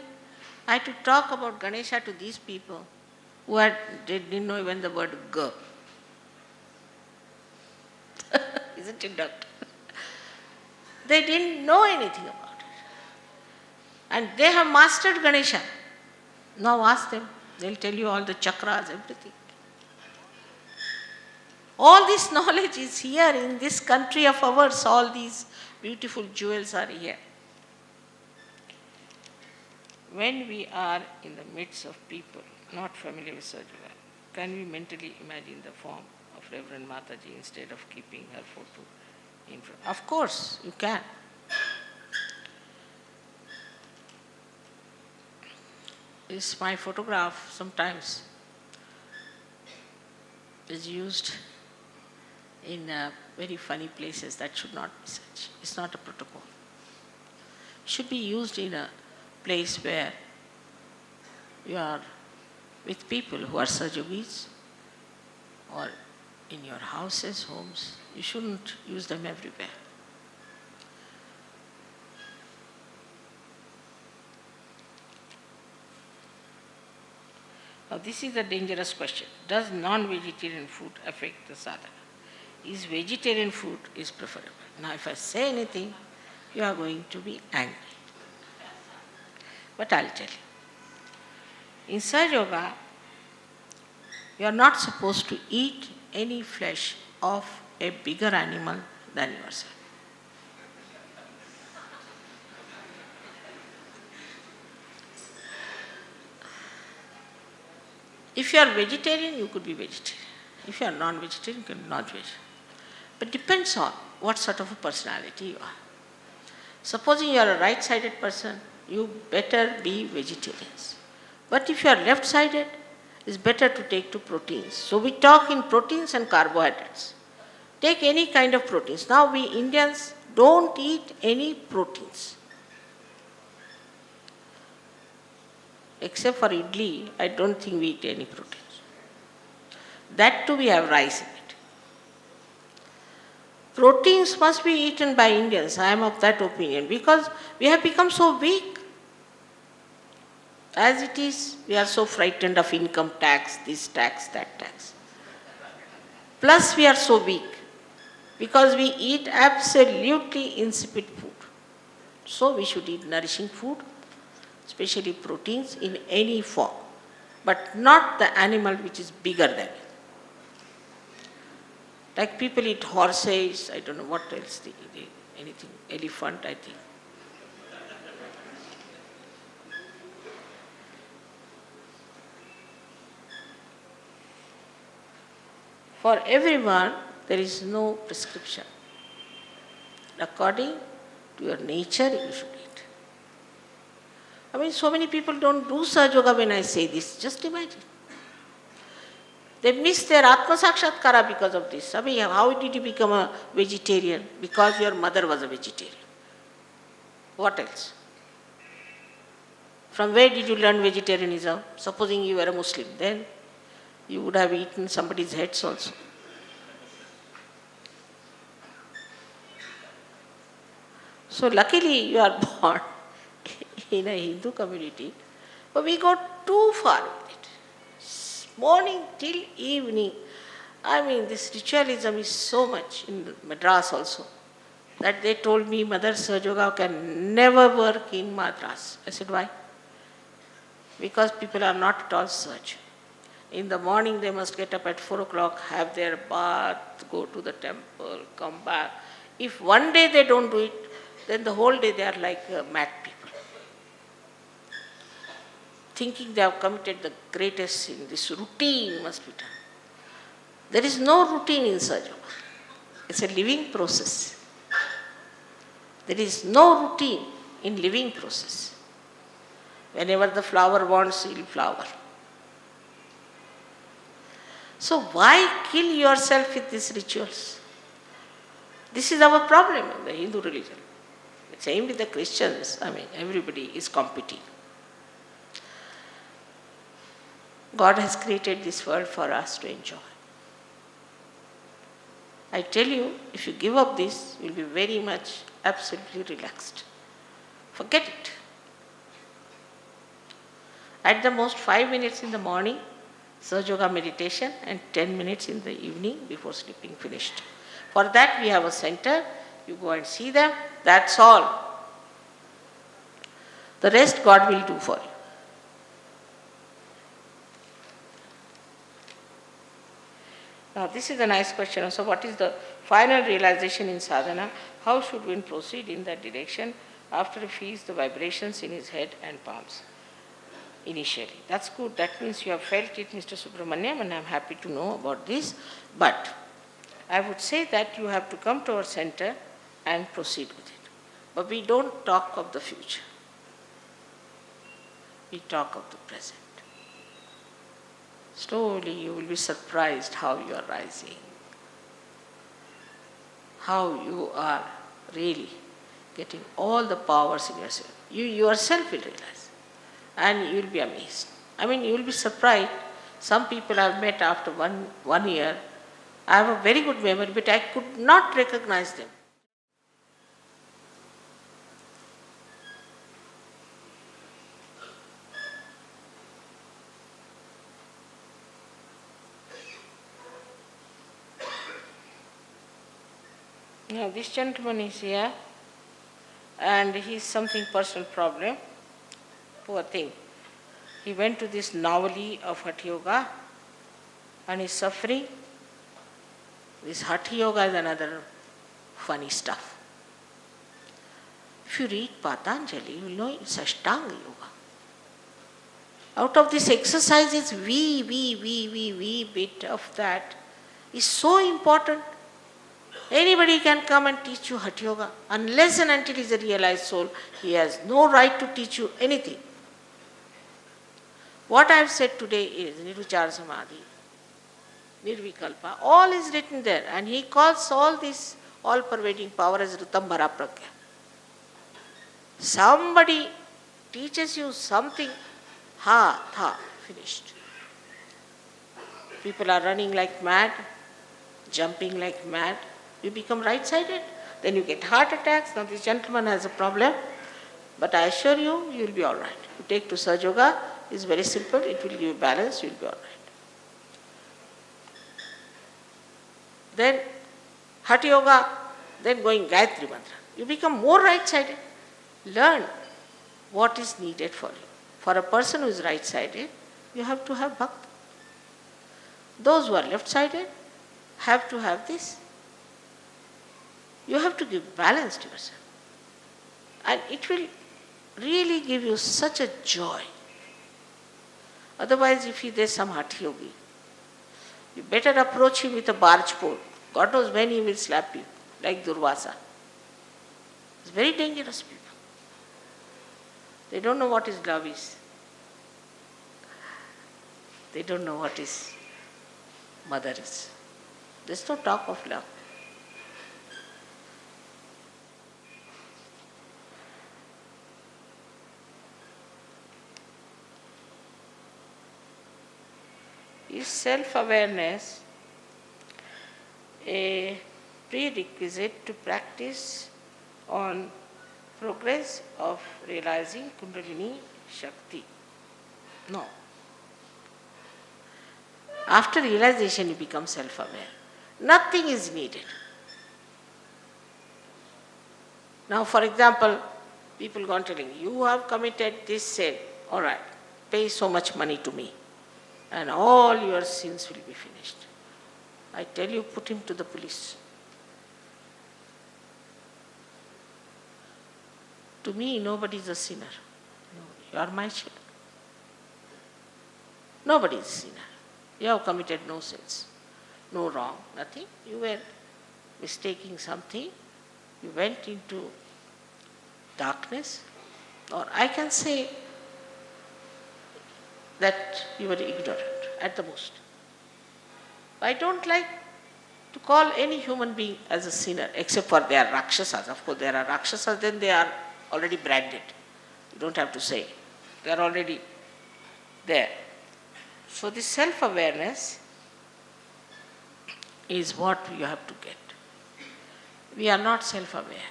I had to talk about Ganesha to these people who didn't know even the word Ga. Isn't it, doctor? They didn't know anything about it. And they have mastered Ganesha. Now ask them. They'll tell you all the chakras, everything. All this knowledge is here in this country of ours. All these beautiful jewels are here. When we are in the midst of people not familiar with Sahaja Yoga, can we mentally imagine the form of Reverend Mataji instead of keeping her photo in front? Of course, you can. This my photograph sometimes is used in very funny places. That should not be such. It's not a protocol. It should be used in a place where you are with people who are Sahajogis or in your houses, homes. You shouldn't use them everywhere. Now this is a dangerous question. Does non-vegetarian food affect the sadhana? Is vegetarian food is preferable? Now if I say anything, you are going to be angry. But I'll tell you. In Sahaja Yoga, you are not supposed to eat any flesh of a bigger animal than yourself. If you are vegetarian, you could be vegetarian. If you are non-vegetarian, you can be non-vegetarian. But depends on what sort of a personality you are. Supposing you are a right-sided person, you better be vegetarians. But if you are left-sided, it's better to take to proteins. So we talk in proteins and carbohydrates. Take any kind of proteins. Now we Indians don't eat any proteins. Except for idli, I don't think we eat any proteins. That too we have rice in it. Proteins must be eaten by Indians. I am of that opinion because we have become so weak. As it is, we are so frightened of income tax, this tax, that tax. Plus we are so weak because we eat absolutely insipid food. So we should eat nourishing food, especially proteins in any form, but not the animal which is bigger than it. Like people eat horses, I don't know what else they eat, anything, elephant I think. For everyone, there is no prescription. According to your nature, you should eat. I mean, so many people don't do Sahaja Yoga when I say this. Just imagine. They miss their Atma Sakshatkara because of this. I mean, how did you become a vegetarian? Because your mother was a vegetarian. What else? From where did you learn vegetarianism? Supposing you were a Muslim, then you would have eaten somebody's heads also. So luckily you are born in a Hindu community, but we go too far with it. Morning till evening. I mean, this ritualism is so much in Madras also, that they told me Mother Sahaja Yoga can never work in Madras. I said, why? Because people are not at all Sahaja. In the morning they must get up at 4 o'clock, have their bath, go to the temple, come back. If one day they don't do it, then the whole day they are like mad people. Thinking they have committed the greatest sin. This routine must be done. There is no routine in Sahaja Yoga. It's a living process. There is no routine in living process. Whenever the flower wants, it will flower. So why kill yourself with these rituals? This is our problem in the Hindu religion. Same with the Christians. I mean, everybody is competing. God has created this world for us to enjoy. I tell you, if you give up this, you will be very much absolutely relaxed. Forget it. At the most 5 minutes in the morning, Sahaja Yoga meditation, and 10 minutes in the evening before sleeping finished. For that we have a center. You go and see them. That's all. The rest God will do for you. Now, this is a nice question. So, what is the final realization in sadhana? How should one proceed in that direction after he feels the vibrations in his head and palms initially? That's good. That means you have felt it, Mr. Subramaniam, and I'm happy to know about this. But I would say that you have to come to our center and proceed with it. But we don't talk of the future. We talk of the present. Slowly you will be surprised how you are rising, how you are really getting all the powers in yourself. You yourself will realize, and you will be amazed. I mean, you will be surprised. Some people I've met after one year. I have a very good memory, but I could not recognize them. Now, this gentleman is here, and he's something personal problem. Poor thing. He went to this Navali of Hatha Yoga, and he's suffering. This Hatha Yoga is another funny stuff. If you read Patanjali, you will know it's Ashtanga Yoga. Out of this exercises, we bit of that is so important. Anybody can come and teach you Hatha Yoga. Unless and until he is a realized soul, he has no right to teach you anything. What I have said today is Nirvichara Samadhi, Nirvikalpa, all is written there, and he calls all this all-pervading power as Ritambhara Pragya. Somebody teaches you something, finished. People are running like mad, jumping like mad. You become right-sided, then you get heart attacks. Now this gentleman has a problem, but I assure you, you will be all right. You take to Sahaja Yoga, it's very simple, it will give you balance, you will be all right. Then Hatha Yoga, then going Gayatri Mantra. You become more right-sided. Learn what is needed for you. For a person who is right-sided, you have to have bhakti. Those who are left-sided have to have this. You have to give balance to yourself. And it will really give you such a joy. Otherwise, if there's some Hatha Yogi, you better approach him with a barge pole. God knows when he will slap you, like Durvasa. It's very dangerous people. They don't know what is love is. They don't know what is mother is. There's no talk of love. Is self-awareness a prerequisite to practice on progress of realizing Kundalini Shakti? No. After realization, you become self-aware. Nothing is needed. Now, for example, people go on telling you have committed this sin. All right, pay so much money to me, and all your sins will be finished. I tell you, put him to the police. To me, nobody is a sinner. You are my child. Nobody is a sinner. You have committed no sins, no wrong, nothing. You were mistaking something. You went into darkness. Or I can say that you were ignorant at the most. I don't like to call any human being as a sinner, except for they are Rakshasas. Of course, there are Rakshasas, then they are already branded. You don't have to say. They are already there. So this self-awareness is what you have to get. We are not self-aware.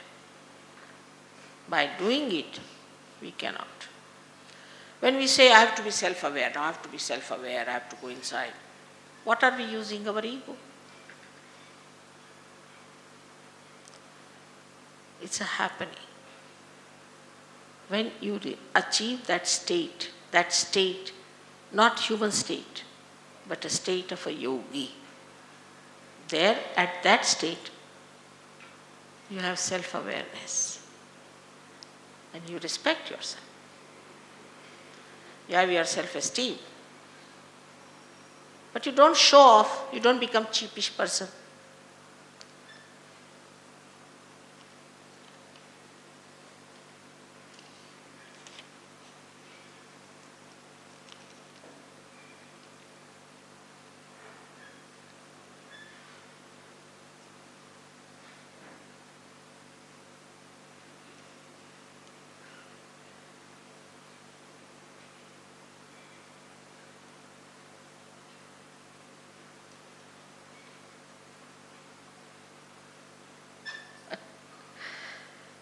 By doing it, we cannot. When we say, I have to be self-aware, now I have to be self-aware, I have to go inside, what are we using our ego? It's a happening. When you achieve that state, not human state, but a state of a yogi, There, at that state, you have self-awareness and you respect yourself. You have your self-esteem. But you don't show off, you don't become cheapish person.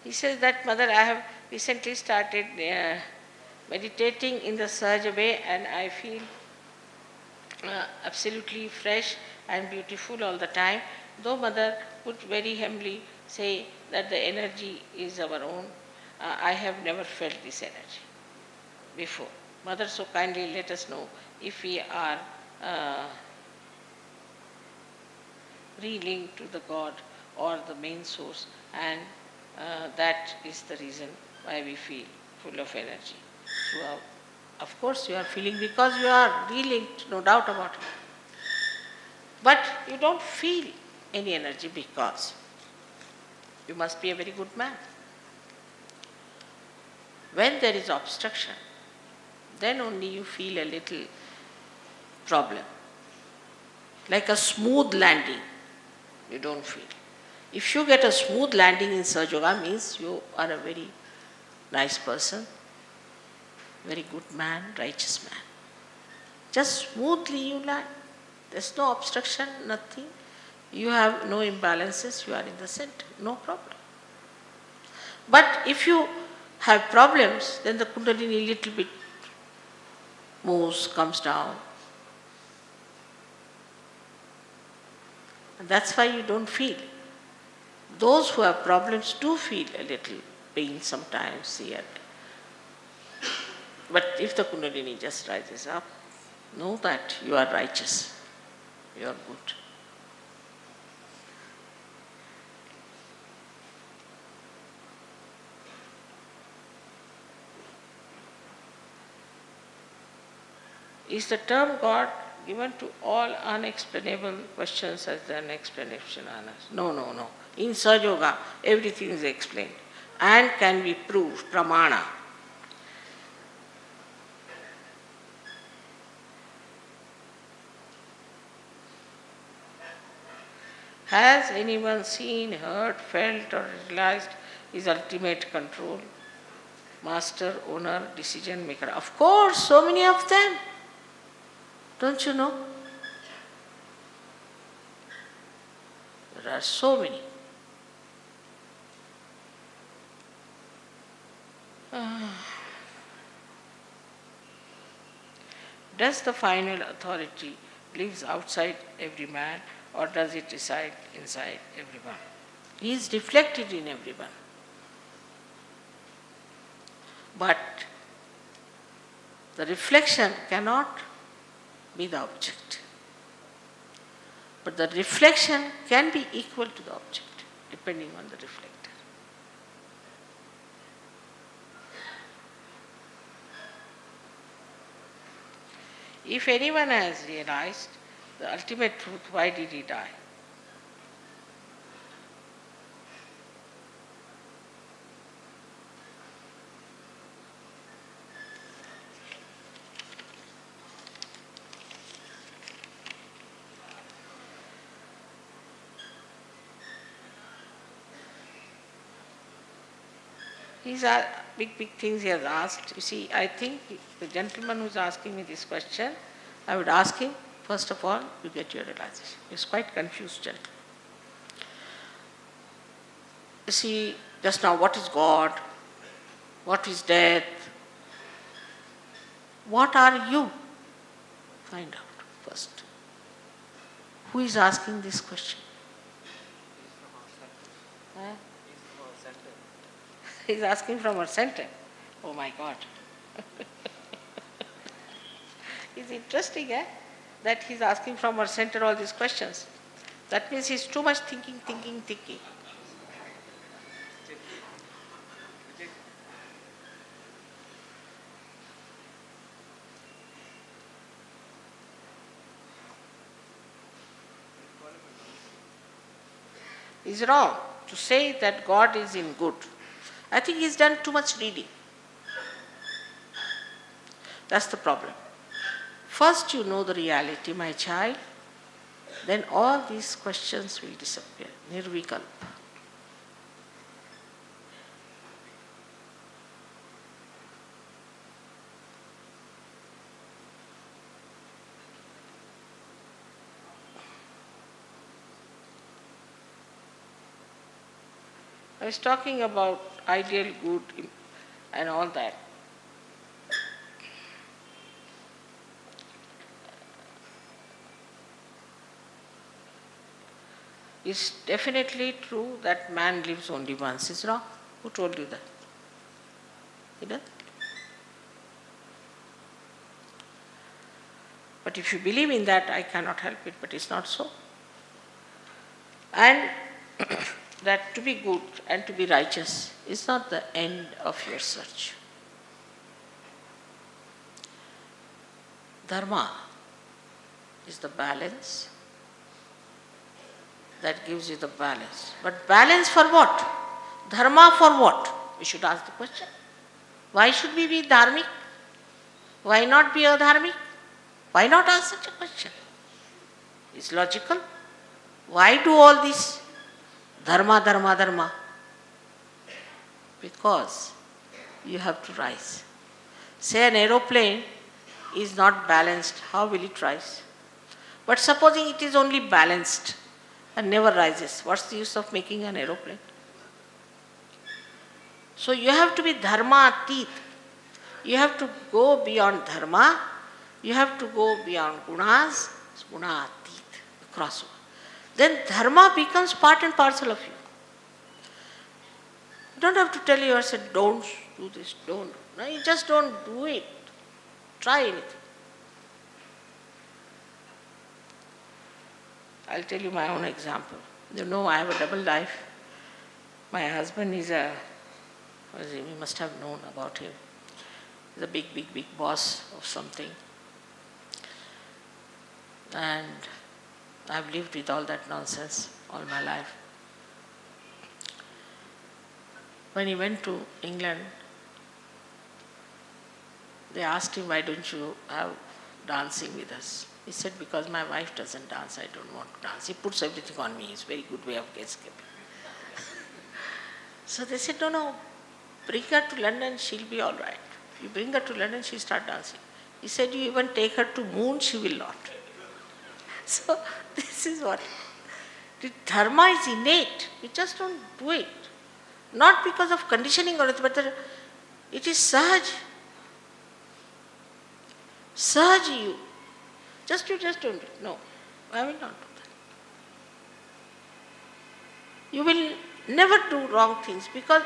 He says that, Mother, I have recently started meditating in the Sahaja way and I feel absolutely fresh and beautiful all the time. Though Mother would very humbly say that the energy is our own, I have never felt this energy before. Mother, so kindly let us know if we are re-linked to the God or the main source, and that is the reason why we feel full of energy. Of course you are feeling because you are re-linked, no doubt about it. But you don't feel any energy because you must be a very good man. When there is obstruction, then only you feel a little problem. Like a smooth landing, you don't feel. If you get a smooth landing in Sahaja Yoga, means you are a very nice person, very good man, righteous man. Just smoothly you land. There's no obstruction, nothing. You have no imbalances, you are in the center, no problem. But if you have problems, then the Kundalini little bit moves, comes down. And that's why you don't feel. Those who have problems do feel a little pain sometimes here. But if the Kundalini just rises up, know that you are righteous, you are good. Is the term God given to all unexplainable questions as an explanation? No, no, no. In Sahaja Yoga, everything is explained and can be proved, pramana. Has anyone seen, heard, felt or realized his ultimate control? Master, owner, decision maker. Of course, so many of them. Don't you know? There are so many. Does the final authority lives outside every man, or does it reside inside everyone? He is reflected in everyone. But the reflection cannot be the object. But the reflection can be equal to the object, depending on the reflector. If anyone has realized the ultimate truth, why did he die? These are big things he has asked. You see, I think the gentleman who is asking me this question, I would ask him, first of all, you get your realization. He is quite confused, gentleman. You see, just now, what is God? What is death? What are you? Find out first. Who is asking this question? Huh? He is asking from our center. Oh my God. It's interesting, that he is asking from our center all these questions. That means he's too much thinking. It's wrong to say that God is in good. I think he's done too much reading. That's the problem. First you know the reality, my child, then all these questions will disappear. Nirvikalpa. I was talking about ideal good and all that. It's definitely true that man lives only once. Is wrong? Who told you that? He does? But if you believe in that, I cannot help it, but it's not so. And that to be good and to be righteous is not the end of your search. Dharma is the balance that gives you the balance. But balance for what? Dharma for what? We should ask the question. Why should we be dharmic? Why not be adharmic? Why not ask such a question? It's logical. Why do all this? Dharma. Because you have to rise. Say an aeroplane is not balanced, how will it rise? But supposing it is only balanced and never rises, what's the use of making an aeroplane? So you have to be dharma atit. You have to go beyond dharma. You have to go beyond gunas, guna atit, crossover. Then dharma becomes part and parcel of you. You don't have to tell yourself, don't do this, don't. No, you just don't do it. Try anything. I'll tell you my own example. You know, I have a double life. My husband is you must have known about him. He's a big boss of something. And I've lived with all that nonsense all my life. When he went to England, they asked him, why don't you have dancing with us? He said, because my wife doesn't dance, I don't want to dance. He puts everything on me. It's a very good way of escaping. So they said, no, bring her to London, she'll be all right. If you bring her to London, she'll start dancing. He said, you even take her to moon, she will not. So this is what. The dharma is innate. You just don't do it. Not because of conditioning or anything, but it is sahaj. Sahaj you. You just don't do it. No, I will not do that. You will never do wrong things because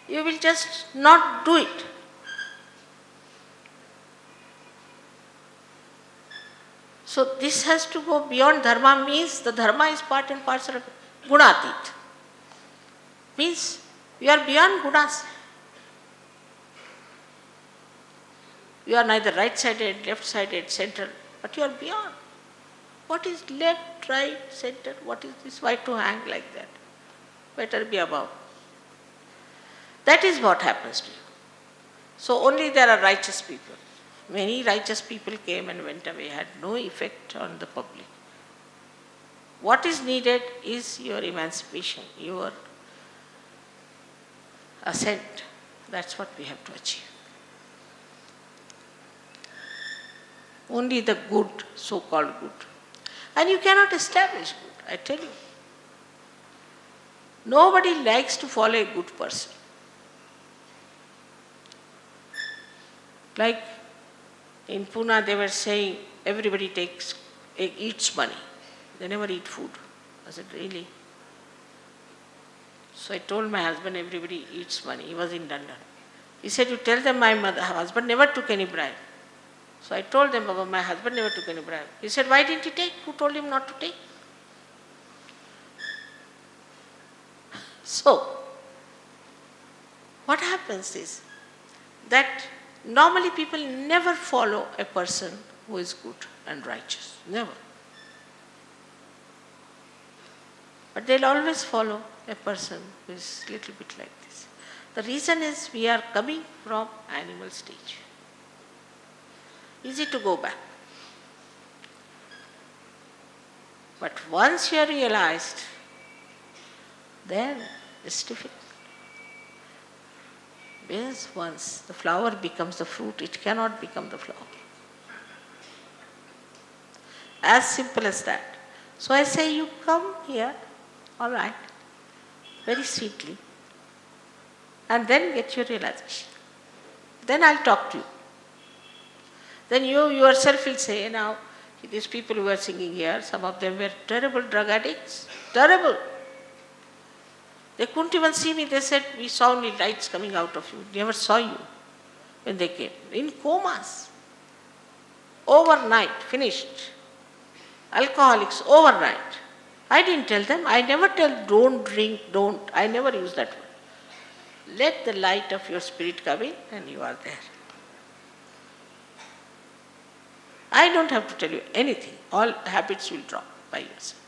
you will just not do it. So this has to go beyond dharma, means the dharma is part and parcel of gunatit. Means you are beyond gunas. You are neither right-sided, left-sided, central, but you are beyond. What is left, right, center? What is this? Why to hang like that? Better be above. That is what happens to you. So only there are righteous people. Many righteous people came and went away, had no effect on the public. What is needed is your emancipation, your ascent. That's what we have to achieve. Only the good, so-called good. And you cannot establish good, I tell you. Nobody likes to follow a good person. Like in Pune, they were saying everybody eats money. They never eat food. I said, really? So I told my husband, everybody eats money. He was in London. He said, you tell them my husband never took any bribe. So I told them, Baba, my husband never took any bribe. He said, why didn't he take? Who told him not to take? So, what happens is that normally people never follow a person who is good and righteous. Never. But they'll always follow a person who is a little bit like this. The reason is we are coming from animal stage. Easy to go back. But once you are realized, then it's difficult. Because once the flower becomes the fruit, it cannot become the flower. As simple as that. So I say, you come here, all right, very sweetly, and then get your realization. Then I'll talk to you. Then you yourself will say, now, these people who are singing here, some of them were terrible drug addicts. Terrible. They couldn't even see me. They said, we saw only lights coming out of you. Never saw you when they came. In comas. Overnight, finished. Alcoholics, overnight. I didn't tell them. I never tell don't drink, don't. I never use that word. Let the light of your spirit come in and you are there. I don't have to tell you anything. All habits will drop by yourself.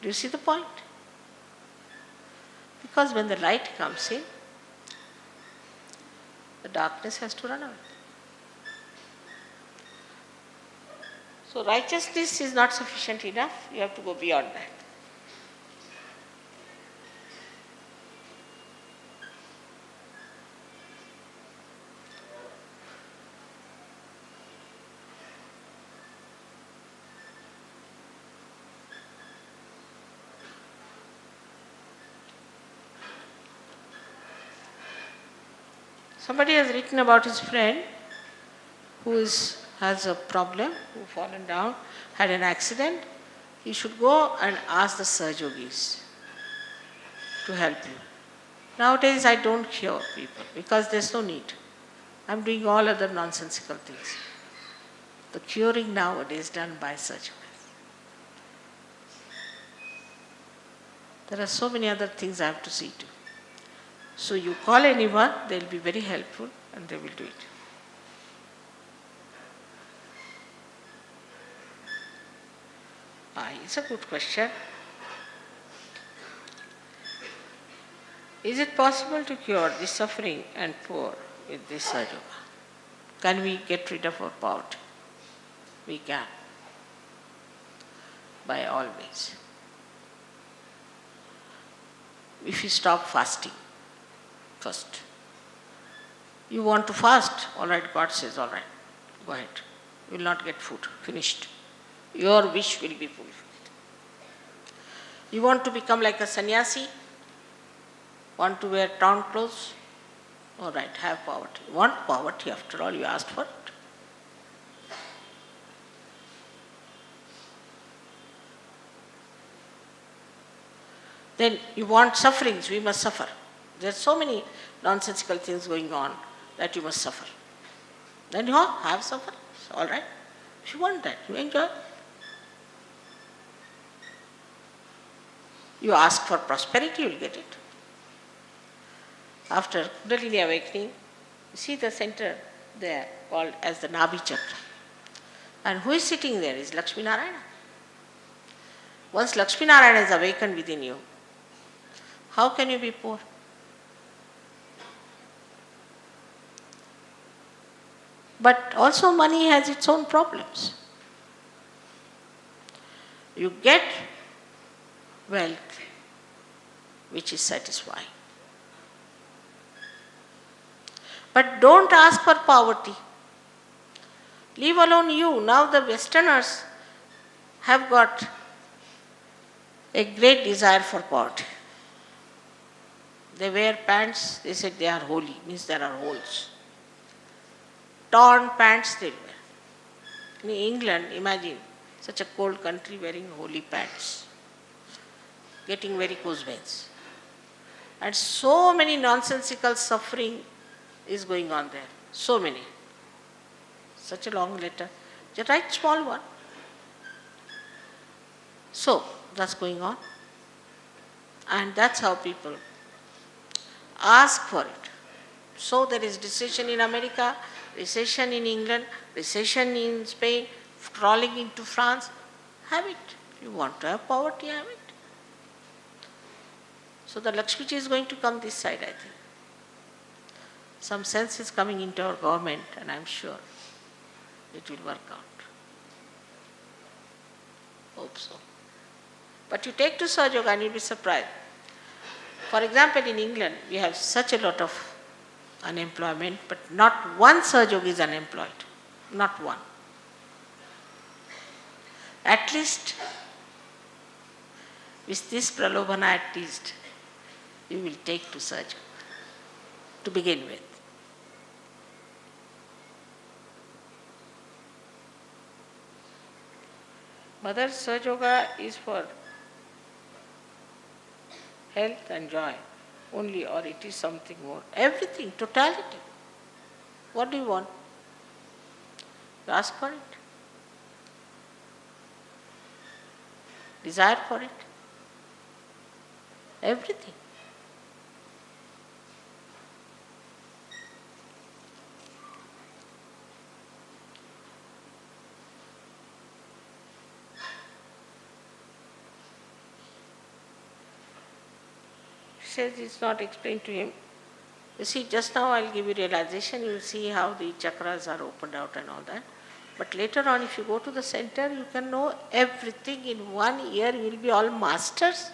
Do you see the point? Because when the light comes in, the darkness has to run away. So righteousness is not sufficient enough. You have to go beyond that. Somebody has written about his friend who has a problem, who fallen down, had an accident. He should go and ask the Sahajogis to help you. Nowadays I don't cure people because there's no need. I'm doing all other nonsensical things. The curing nowadays is done by Sahajogis. There are so many other things I have to see to. So you call anyone, they'll be very helpful and they will do it. It's a good question. Is it possible to cure the suffering and poor with this Sahaja Yoga? Can we get rid of our poverty? We can. By all means. If you stop fasting first. You want to fast? All right, God says, all right, go ahead. You will not get food. Finished. Your wish will be fulfilled. You want to become like a sannyasi? Want to wear torn clothes? All right, have poverty. You want poverty after all, you asked for it. Then you want sufferings, we must suffer. There are so many nonsensical things going on that you must suffer. Then you have sufferings, all right. If you want that, you enjoy. You ask for prosperity, you will get it. After Kundalini awakening, you see the center there called as the Nabhi Chakra. And who is sitting there is Lakshmi Narayana. Once Lakshmi Narayana is awakened within you, how can you be poor? But also money has its own problems. You get wealth which is satisfying. But don't ask for poverty. Leave alone you. Now the Westerners have got a great desire for poverty. They wear pants, they said they are holy, means there are holes. Torn pants they wear. In England, imagine such a cold country wearing holy pants, getting varicose veins. And so many nonsensical suffering is going on there. So many. Such a long letter. Just write small one. So that's going on. And that's how people ask for it. So there is recession in America, recession in England, recession in Spain, crawling into France. Have it. If you want to have poverty, have it. So the Lakshmiji is going to come this side, I think. Some sense is coming into our government, and I am sure it will work out. Hope so. But you take to Sahaja Yoga and you'll be surprised. For example, in England, we have such a lot of unemployment, but not one Sahaja Yogi is unemployed. Not one. At least, with this pralobhana at least, you will take to Sahaja Yoga to begin with. Mother, Sahaja Yoga is for health and joy only, or it is something more. Everything, totality. What do you want? You ask for it. Desire for it. Everything. Says it's not explained to him. You see, just now I'll give you realization, you will see how the chakras are opened out and all that. But later on, if you go to the center, you can know everything in 1 year, you will be all masters.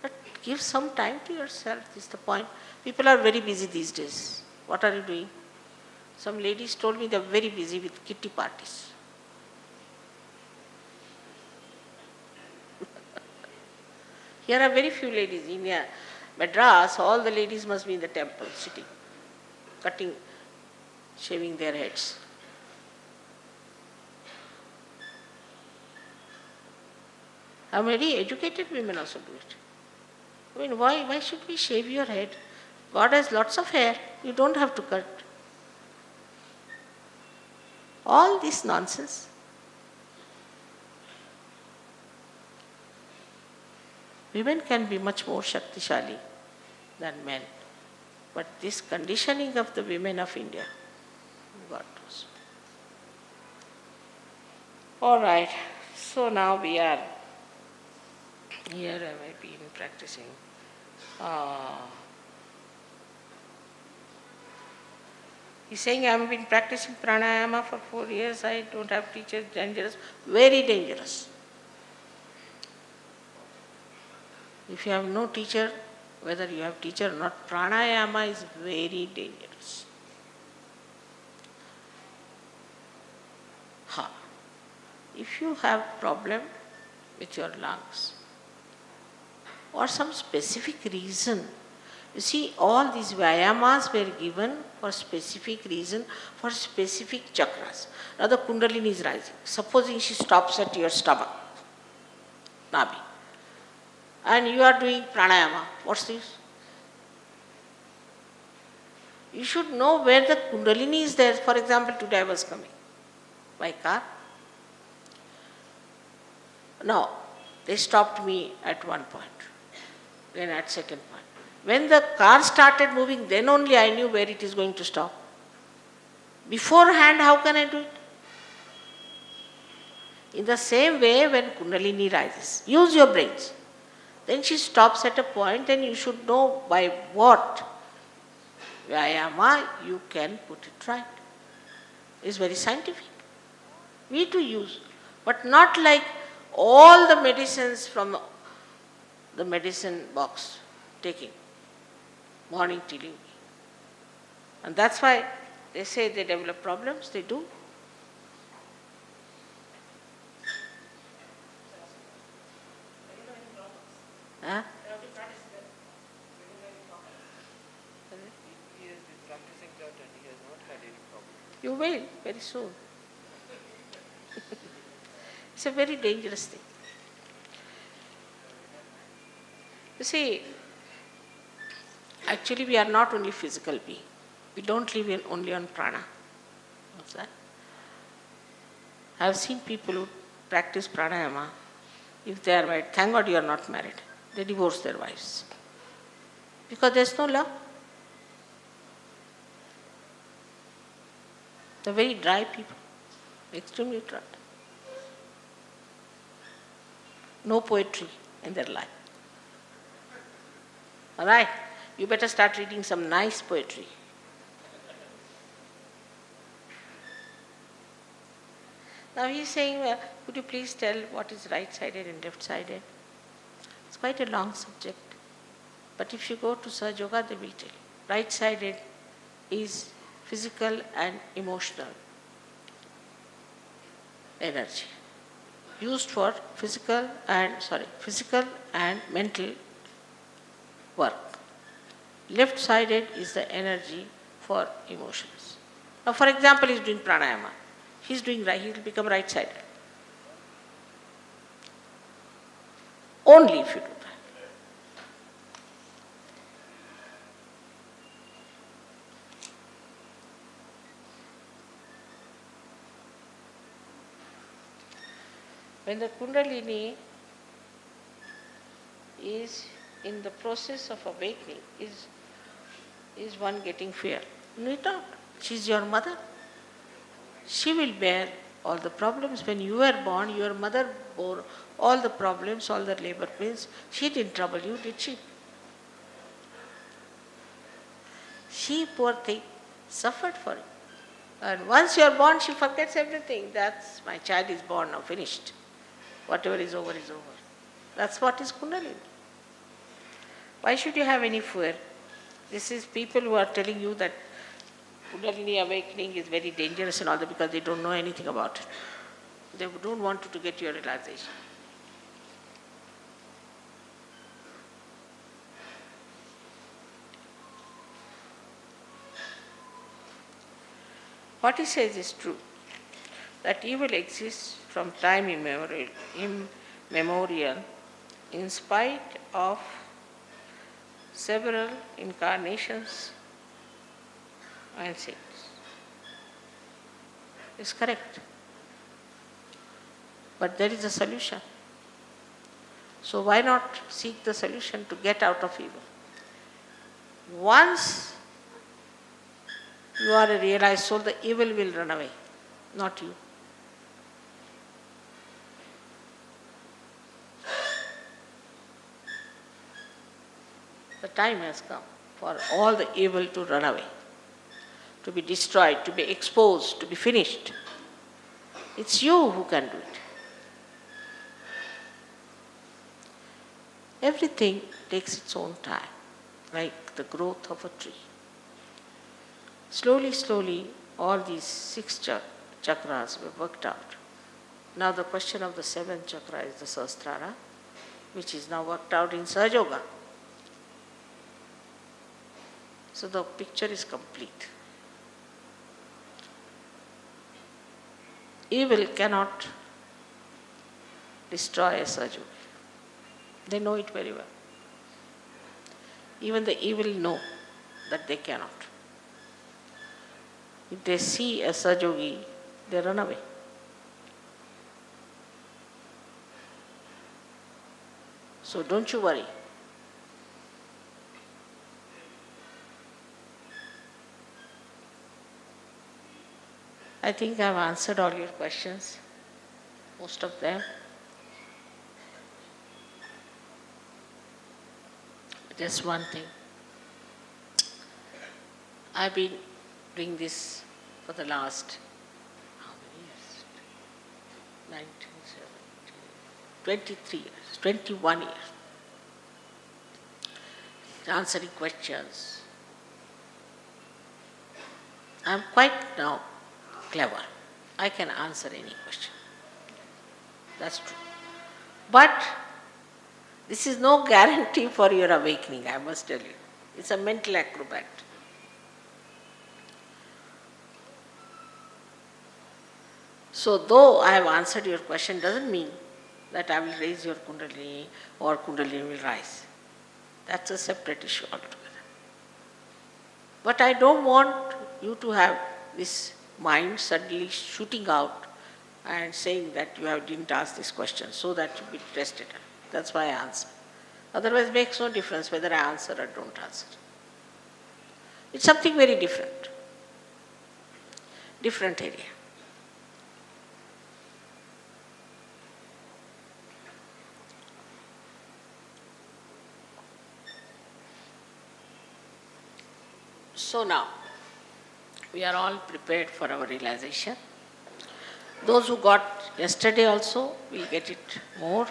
But give some time to yourself, is the point. People are very busy these days. What are you doing? Some ladies told me they're very busy with kitty parties. Here are very few ladies. In Madras, all the ladies must be in the temple, sitting, cutting, shaving their heads. How many educated women also do it? I mean, why should we shave your head? God has lots of hair. You don't have to cut. All this nonsense. Women can be much more Shaktishali than men. But this conditioning of the women of India, God knows. All right, so now we are here, I might be practicing. He's saying, I have been practicing pranayama for 4 years, I don't have teachers, dangerous, very dangerous. If you have no teacher, whether you have teacher or not, pranayama is very dangerous. If you have problem with your lungs or some specific reason, you see all these vyayamas were given for specific reason, for specific chakras. Now the kundalini is rising. Supposing she stops at your stomach, nabi, and you are doing pranayama, what's this? You should know where the kundalini is there. For example, today I was coming by car. Now, they stopped me at one point, then at second point. When the car started moving, then only I knew where it is going to stop. Beforehand, how can I do it? In the same way, when kundalini rises, use your brains. Then she stops at a point, and you should know by what vyayama you can put it right. It's very scientific. We to use, but not like all the medicines from the medicine box taking, morning till evening. And that's why they say they develop problems, they do. Huh? He has been practicing that and he has not had any problem. You will very soon. It's a very dangerous thing. You see, actually we are not only physical being. We don't live only on prana. What's that? I have seen people who practice pranayama if they are married. Thank God you are not married. They divorce their wives. Because there is no love. They are very dry people, extremely dry. No poetry in their life. All right? You better start reading some nice poetry. Now he is saying, well, could you please tell what is right-sided and left-sided? It's quite a long subject. But if you go to Sahaja Yoga, they will tell you. Right-sided is physical and emotional energy, used for physical and mental work. Left-sided is the energy for emotions. Now, for example, he is doing pranayama. He is doing right, he will become right-sided. Only if you do that. When the Kundalini is in the process of awakening, is one getting fear? No, not. She is your mother. She will bear all the problems. When you were born, your mother bore all the problems, all the labor pains. She didn't trouble you, did she? She, poor thing, suffered for it. And once you are born, she forgets everything. That's, my child is born now, finished. Whatever is over is over. That's what is Kundalini. Why should you have any fear? This is people who are telling you that Kundalini awakening is very dangerous and all that because they don't know anything about it. They don't want you to get your realization. What he says is true, that evil exists from time immemorial in spite of several incarnations and sins. It's correct. But there is a solution. So why not seek the solution to get out of evil? Once you are a realized soul, the evil will run away, not you. The time has come for all the evil to run away, to be destroyed, to be exposed, to be finished. It's you who can do it. Everything takes its own time, like the growth of a tree. Slowly, slowly, all these 6 chakras were worked out. Now the question of the 7th chakra is the Sahasrara, which is now worked out in Sahaja Yoga. So the picture is complete. Evil cannot destroy a Sahaja Yogi. They know it very well. Even the evil know that they cannot. If they see a Sahaja Yogi, they run away. So don't you worry. I think I've answered all your questions, most of them. Just one thing. I've been doing this for the last, how many years? 1970, 23 years, 21 years. Answering questions. I'm quite now clever. I can answer any question. That's true. But this is no guarantee for your awakening, I must tell you. It's a mental acrobat. So though I have answered your question, doesn't mean that I will raise your Kundalini or Kundalini will rise. That's a separate issue altogether. But I don't want you to have this mind suddenly shooting out and saying that didn't ask this question so that you be tested. That's why I answer. Otherwise, it makes no difference whether I answer or don't answer. It's something very different. Different area. So now, we are all prepared for our realization. Those who got yesterday also will get it more.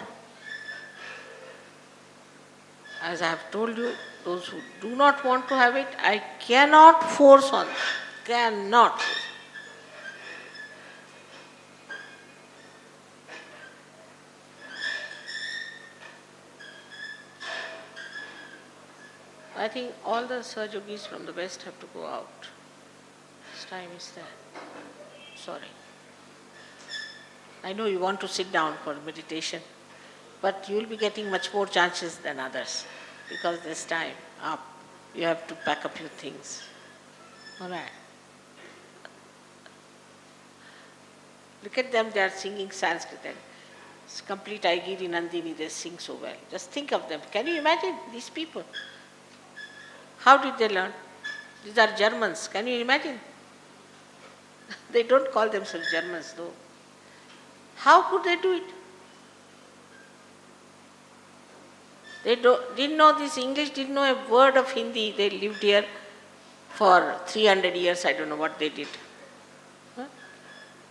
As I have told you, those who do not want to have it, I cannot force on them. Cannot. I think all the Saj Yogis from the West have to go out. This time is there. Sorry. I know you want to sit down for meditation, but you will be getting much more chances than others because this time up, you have to pack up your things. All right. Look at them, they are singing Sanskrit and it's complete Aigiri Nandini, they sing so well. Just think of them. Can you imagine these people? How did they learn? These are Germans. Can you imagine? They don't call themselves Germans though. How could they do it? They didn't know this English, didn't know a word of Hindi. They lived here for 300 years. I don't know what they did. Huh?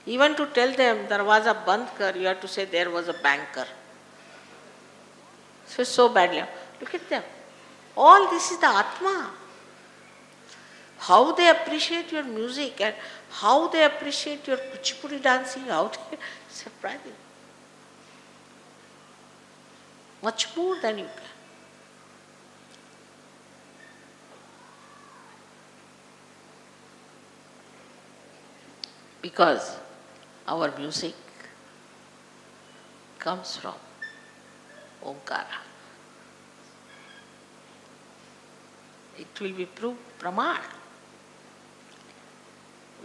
Even to tell them Darwaza Band Kar, you have to say there was a banker. So badly. Look at them. All this is the Atma. How they appreciate your music and how they appreciate your kuchipudi dancing, how they surprising. Much more than you can. Because our music comes from Omkara. It will be proved Pramana.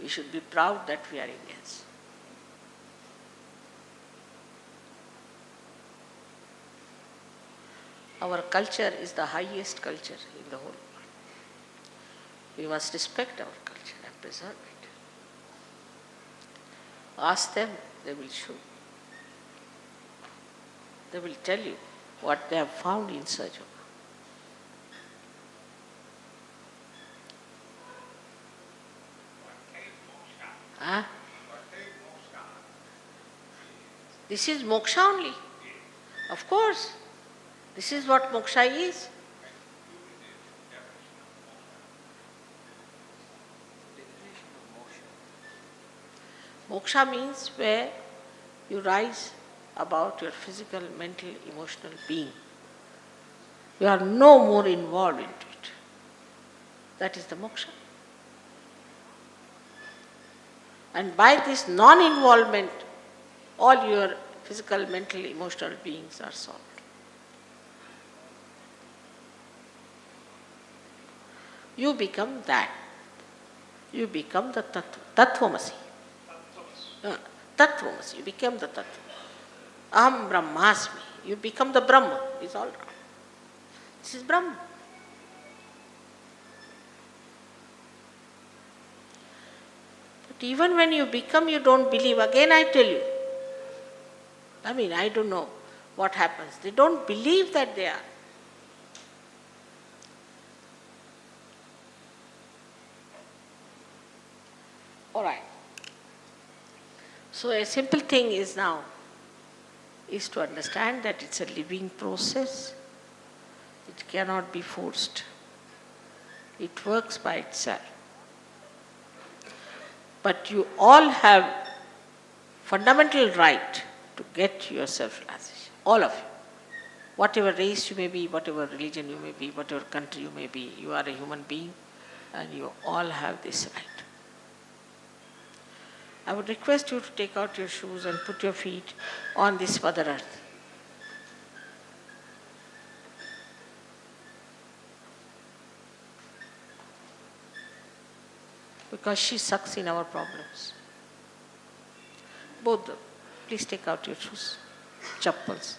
We should be proud that we are Indians. Our culture is the highest culture in the whole world. We must respect our culture and preserve it. Ask them, they will show. They will tell you what they have found in Saj Yoga. Huh? This is moksha only. Of course. This is what moksha is. Moksha means where you rise above your physical, mental, emotional being. You are no more involved into it. That is the moksha. And by this non-involvement, all your physical, mental, emotional beings are solved. You become that. You become the Tattva. Tattvamasi. Tattvamasi. You become the Tattva. Aham Brahmasmi. You become the Brahma. It's all wrong. This is Brahma. But even when you become, you don't believe. Again I tell you. I don't know what happens. They don't believe that they are. All right. So a simple thing is to understand that it's a living process. It cannot be forced. It works by itself. But you all have fundamental right to get your self-realization. All of you. Whatever race you may be, whatever religion you may be, whatever country you may be, you are a human being and you all have this right. I would request you to take out your shoes and put your feet on this Mother Earth. Because she sucks in our problems. Both them. Please take out your shoes, chappals.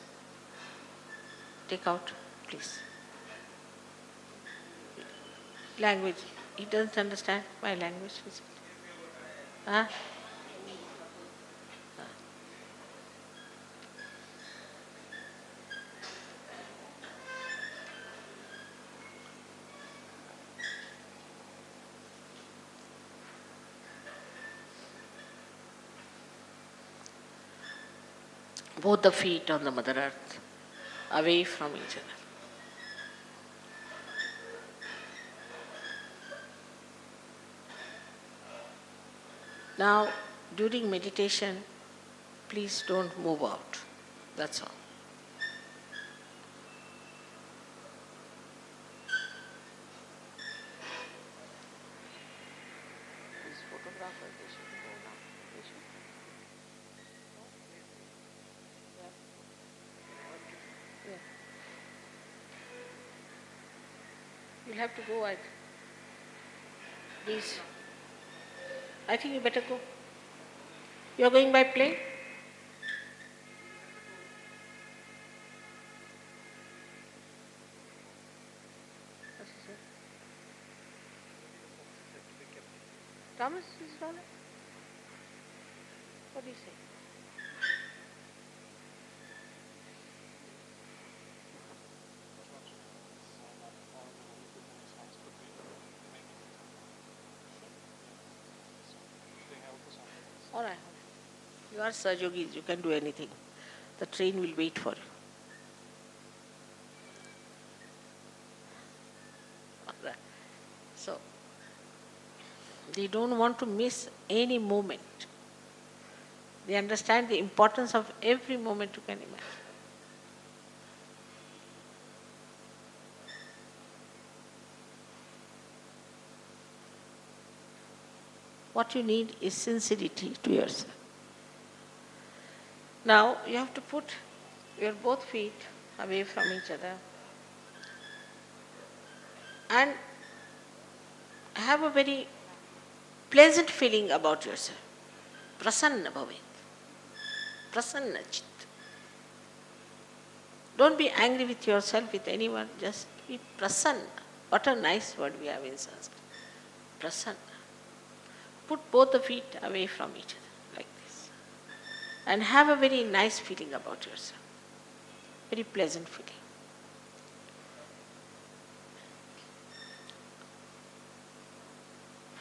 Take out, please. Language. He doesn't understand my language. Is it? Huh? Both the feet on the Mother Earth, away from each other. Now, during meditation, please don't move out. That's all. These photographers, they should go now. They should. Yeah. You'll have to go. Please. I think you better go. You're going by plane? Thomas is not it? What do you say? All right. You are Sajogis, you can do anything. The train will wait for you. All right. So, they don't want to miss any moment. They understand the importance of every moment you can imagine. What you need is sincerity to yourself. Now you have to put your both feet away from each other and have a very pleasant feeling about yourself. Prasanna bhavet. Prasanna chit. Don't be angry with yourself, with anyone, just be prasanna. What a nice word we have in Sanskrit. Prasanna. Put both the feet away from each other, like this. And have a very nice feeling about yourself. Very pleasant feeling.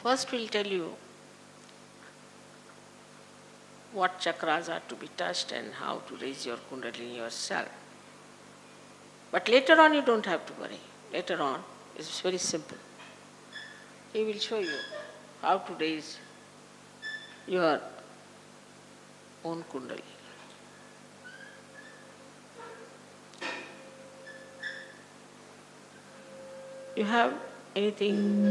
First we'll tell you what chakras are to be touched and how to raise your kundalini yourself. But later on you don't have to worry. Later on it's very simple. He will show you how to raise your own kundalini. You have anything?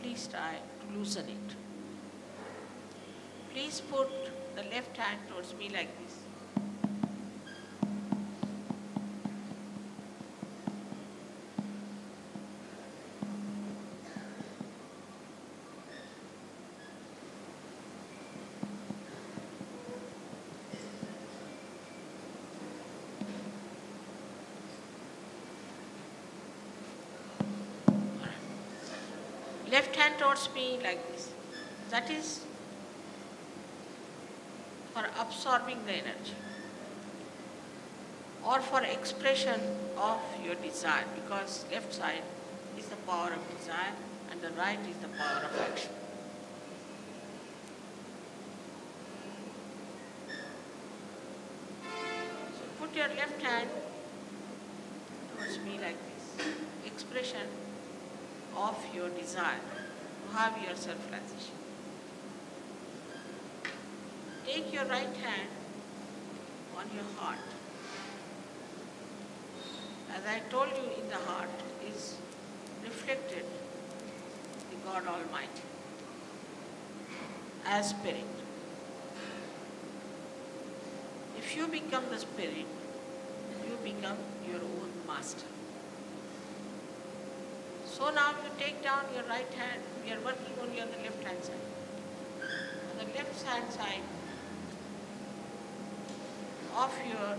Please try to loosen it. Please put the left hand towards me like this. Left hand towards me like this. That is for absorbing the energy or for expression of your desire, because left side is the power of desire and the right is the power of action. So put your left hand towards me like this. Expression of your desire to have your self-realization. Take your right hand on your heart. As I told you, in the heart is reflected the God Almighty as Spirit. If you become the Spirit, you become your own master. So now you take down your right hand. We are working only on the left hand side. On the left hand side of your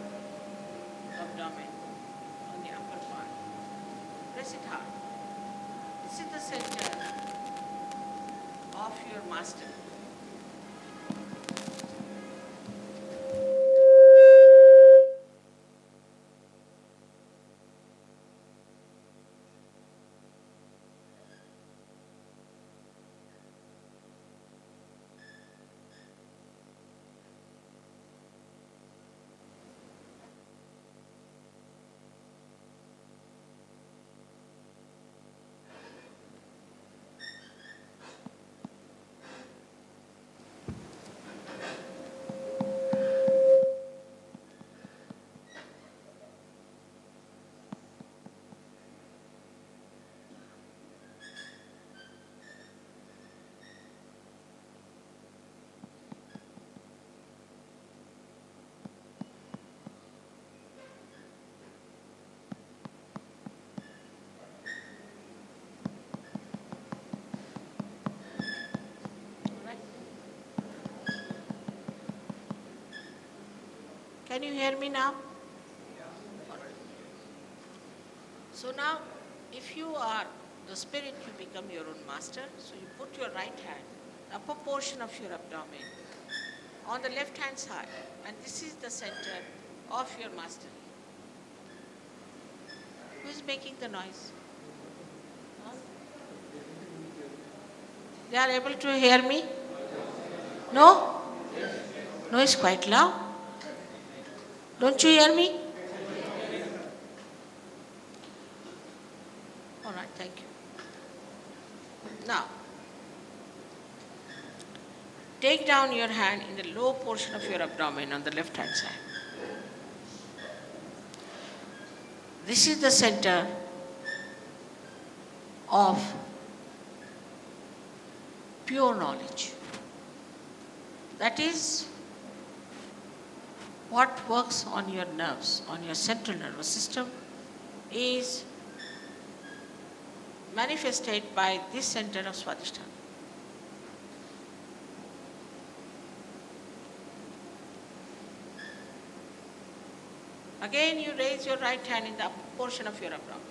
abdomen, on the upper part. Press it hard. This is the center of your master. Can you hear me now? So now, if you are the spirit, you become your own master. So you put your right hand, upper portion of your abdomen, on the left hand side, and this is the center of your mastery. Who is making the noise? Huh? They are able to hear me? No? No, it's quite loud. Don't you hear me? All right, thank you. Now, take down your hand in the low portion of your abdomen on the left hand side. This is the center of pure knowledge. That is what works on your nerves, on your central nervous system, is manifested by this center of Swadhisthana. Again, you raise your right hand in the upper portion of your abdomen.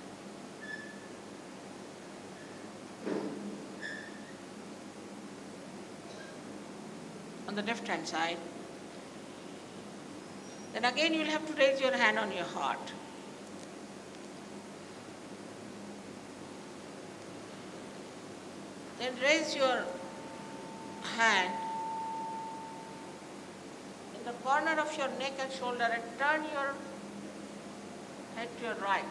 On the left hand side. Then again you will have to raise your hand on your heart. Then raise your hand in the corner of your neck and shoulder and turn your head to your right.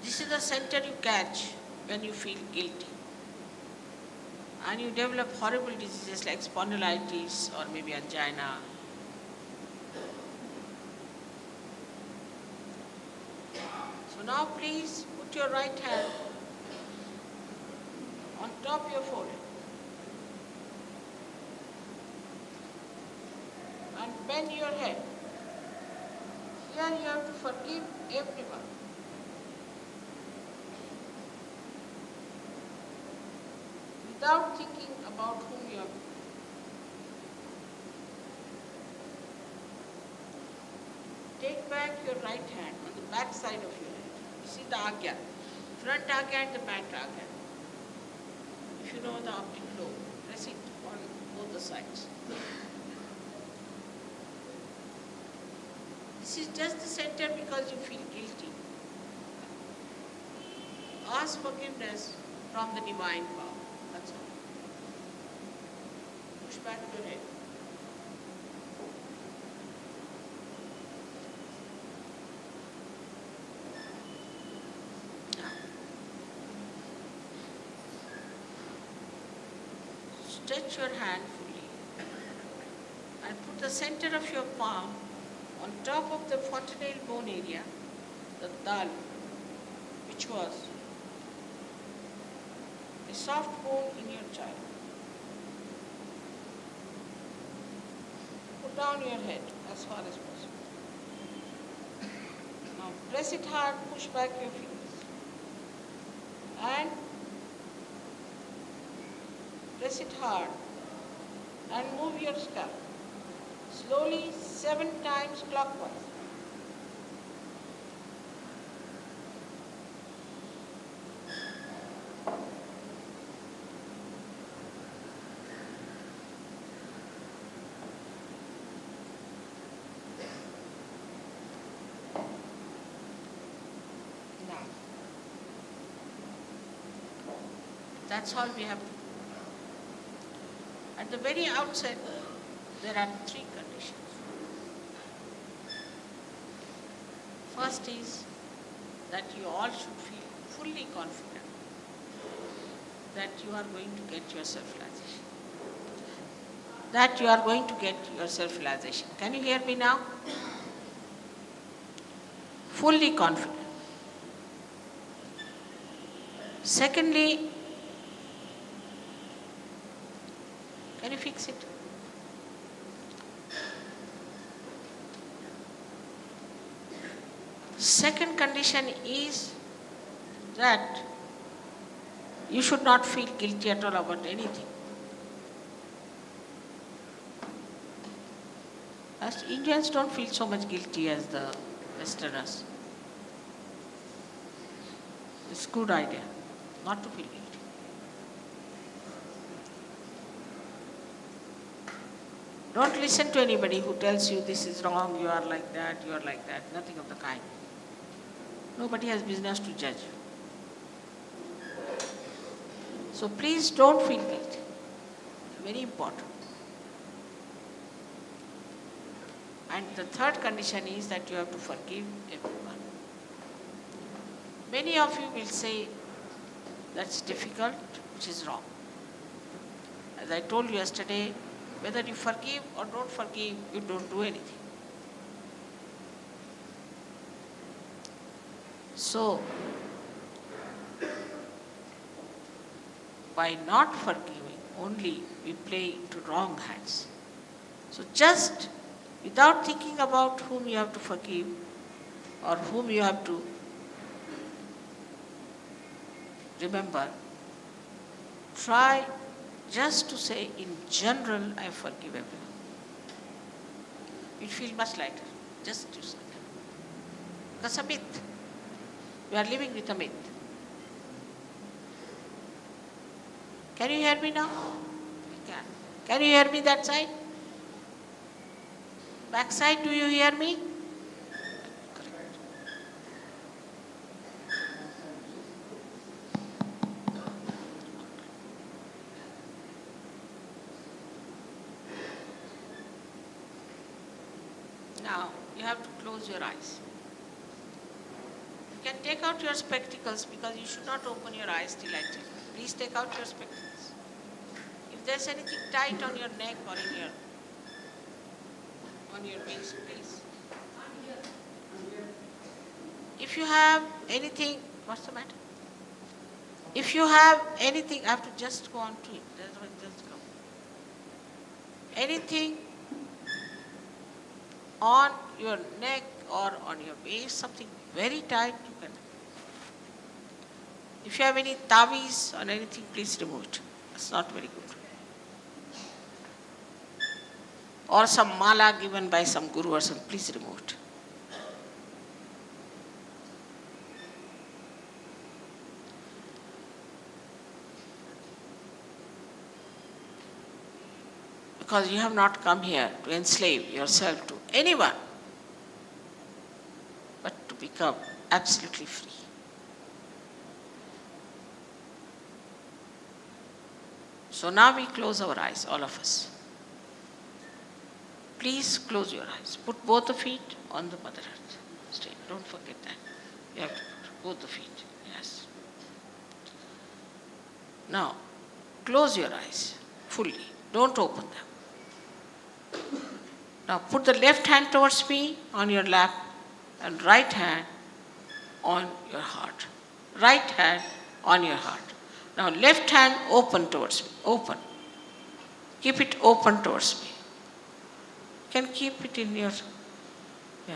This is the center you catch when you feel guilty. And you develop horrible diseases like spondylitis or maybe angina. So now please put your right hand on top of your forehead and bend your head. Here you have to forgive everyone. Without thinking about whom you are. Take back your right hand on the back side of your head. You see the agya, front agya and the back agya. If you know the optic lobe, press it on both the sides. This is just the center because you feel guilty. Ask forgiveness from the divine power. That's all. Push back your head. Now, stretch your hand fully and put the center of your palm on top of the fontanelle bone area, the dal, which was a soft bone in your child. down your head as far as possible. Now press it hard, push back your fingers. And press it hard and move your scalp. Slowly 7 times clockwise. Now, that's all we have to do. At the very outset, there are 3 conditions. First is that you all should feel fully confident that you are going to get your self-realization. That you are going to get your self-realization. Can you hear me now? Fully confident. Secondly, can you fix it? Second condition is that you should not feel guilty at all about anything. As Indians don't feel so much guilty as the Westerners. It's a good idea not to feel guilty. Don't listen to anybody who tells you this is wrong, you are like that, nothing of the kind. Nobody has business to judge you. So please don't feel guilty. Very important. And the third condition is that you have to forgive everyone. Many of you will say that's difficult, which is wrong. As I told you yesterday, whether you forgive or don't forgive, you don't do anything. So, by not forgiving, only we play into wrong hands. So just without thinking about whom you have to forgive or whom you have to remember, try just to say, in general, I forgive everyone. You'll feel much lighter. Just to say that. That's a myth. We are living with a myth. Can you hear me now? You can. Can you hear me that side? Back side, do you hear me? Correct. Now, you have to close your eyes. You can take out your spectacles because you should not open your eyes till I tell you. Please take out your spectacles. If there's anything tight on your neck or on your waist, please. If you have anything, what's the matter? If you have anything, I have to just go on to it. That's why just go. Anything on your neck or on your waist, something very tight, you can. If you have any tavis or anything, please remove it. It's not very good. Or some mala given by some guru or something, please remove it. Because you have not come here to enslave yourself to anyone, but to become absolutely free. So now we close our eyes, all of us. Please close your eyes. Put both the feet on the Mother Earth. Straight. Don't forget that. You have to put both the feet. Yes. Now, close your eyes fully. Don't open them. Now, put the left hand towards me on your lap and right hand on your heart. Right hand on your heart. Now, left hand open towards me. Open. Keep it open towards me. can keep it in your, yeah.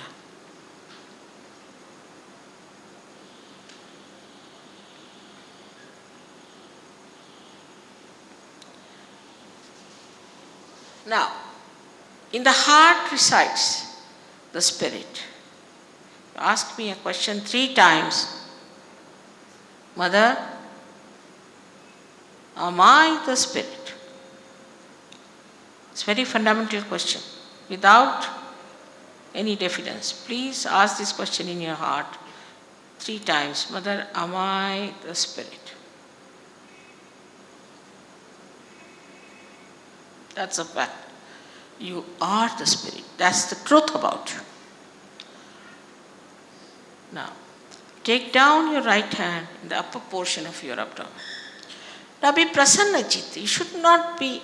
Now, in the heart resides the spirit. You asked me a question 3 times. Mother, am I the spirit? It's a very fundamental question. Without any diffidence, please ask this question in your heart 3 times. Mother, am I the spirit? That's a fact. You are the spirit. That's the truth about you. Now, take down your right hand in the upper portion of your abdomen. Now be prasanna chitta. You should not be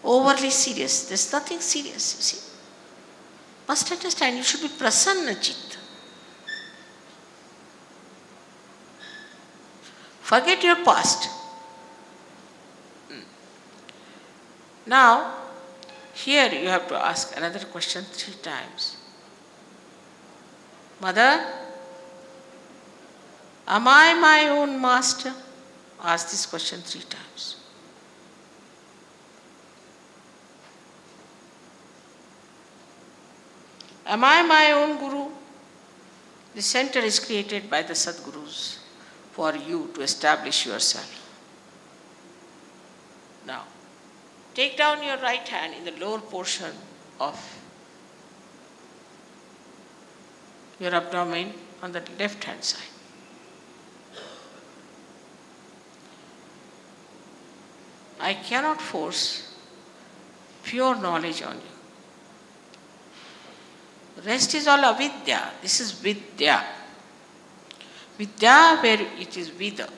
overly serious. There's nothing serious, you see. Must understand, you should be prasanna chitta. Forget your past. Now, here you have to ask another question 3 times. Mother, am I my own master? Ask this question 3 times. Am I my own guru? The center is created by the Sadgurus for you to establish yourself. Now, take down your right hand in the lower portion of your abdomen on the left hand side. I cannot force pure knowledge on you. The rest is all avidya. This is vidya. Vidya, where it is vida,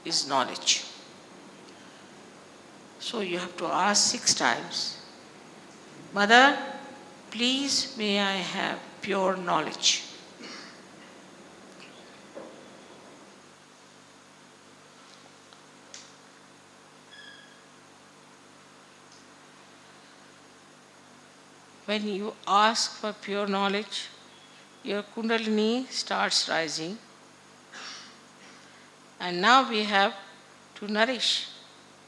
is knowledge. So you have to ask 6 times, Mother, please may I have pure knowledge. When you ask for pure knowledge, your Kundalini starts rising. And now we have to nourish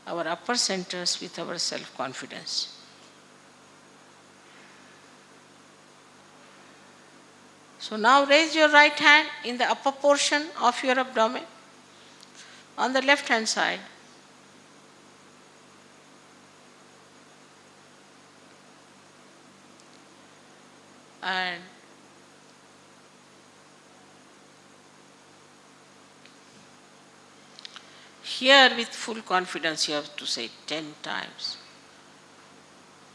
our upper centers with our self-confidence. So now raise your right hand in the upper portion of your abdomen on the left hand side. And here with full confidence you have to say 10 times.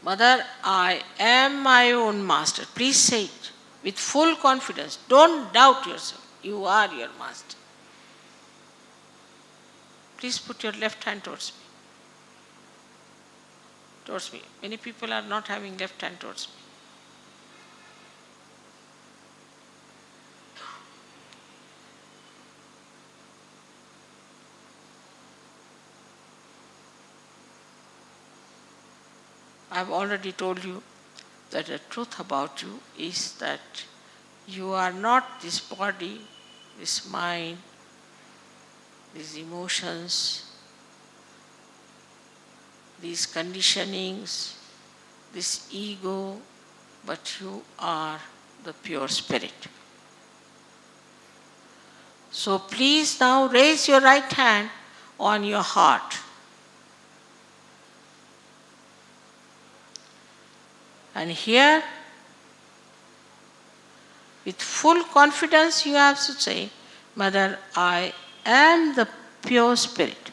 Mother, I am my own master. Please say it with full confidence. Don't doubt yourself. You are your master. Please put your left hand towards me. Towards me. Many people are not having left hand towards me. I have already told you that the truth about you is that you are not this body, this mind, these emotions, these conditionings, this ego, but you are the pure spirit. So please now raise your right hand on your heart. And here, with full confidence, you have to say, Mother, I am the pure spirit.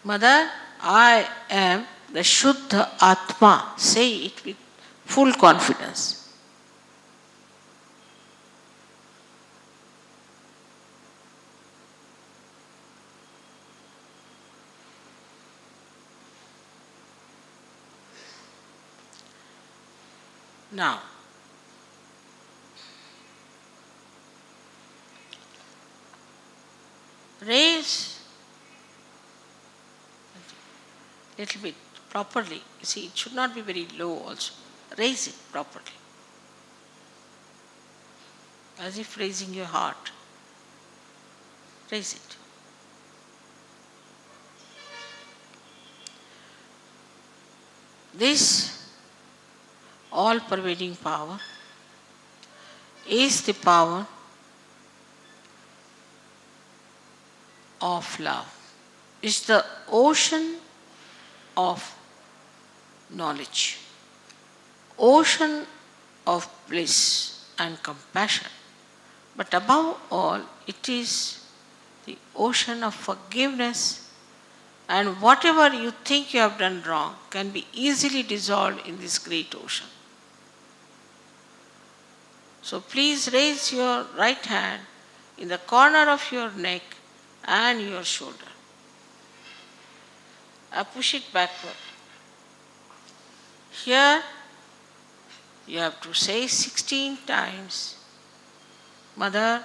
Mother, I am the Shuddha Atma. Say it with full confidence. Now, raise a little bit properly. You see, it should not be very low also. raise it properly, as if raising your heart. Raise it. This all-pervading power is the power of love. It's the ocean of knowledge, ocean of bliss and compassion. But above all, it is the ocean of forgiveness, and whatever you think you have done wrong can be easily dissolved in this great ocean. So please raise your right hand in the corner of your neck and your shoulder. Push it backward. Here you have to say 16 times, Mother,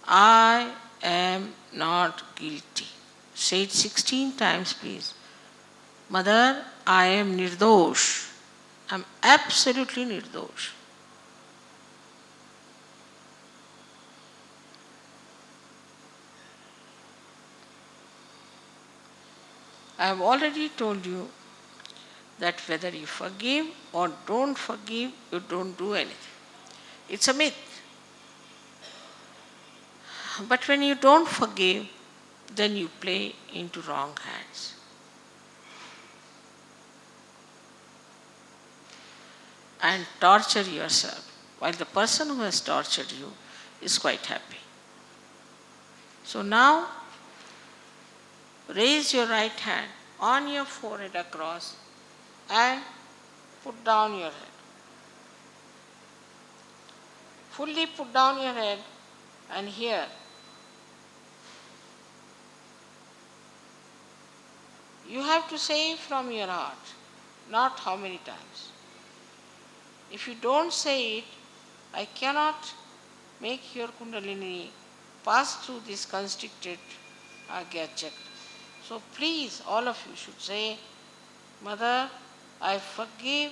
I am not guilty. Say it 16 times, please. Mother, I am nirdosh. I am absolutely nirdosh. I have already told you that whether you forgive or don't forgive, you don't do anything. It's a myth. But when you don't forgive, then you play into wrong hands. And torture yourself, while the person who has tortured you is quite happy. So now, raise your right hand on your forehead across and put down your head. Fully put down your head, and here, you have to say from your heart, not how many times. If you don't say it, I cannot make your Kundalini pass through this constricted Agya Chakra. So please, all of you should say, Mother, I forgive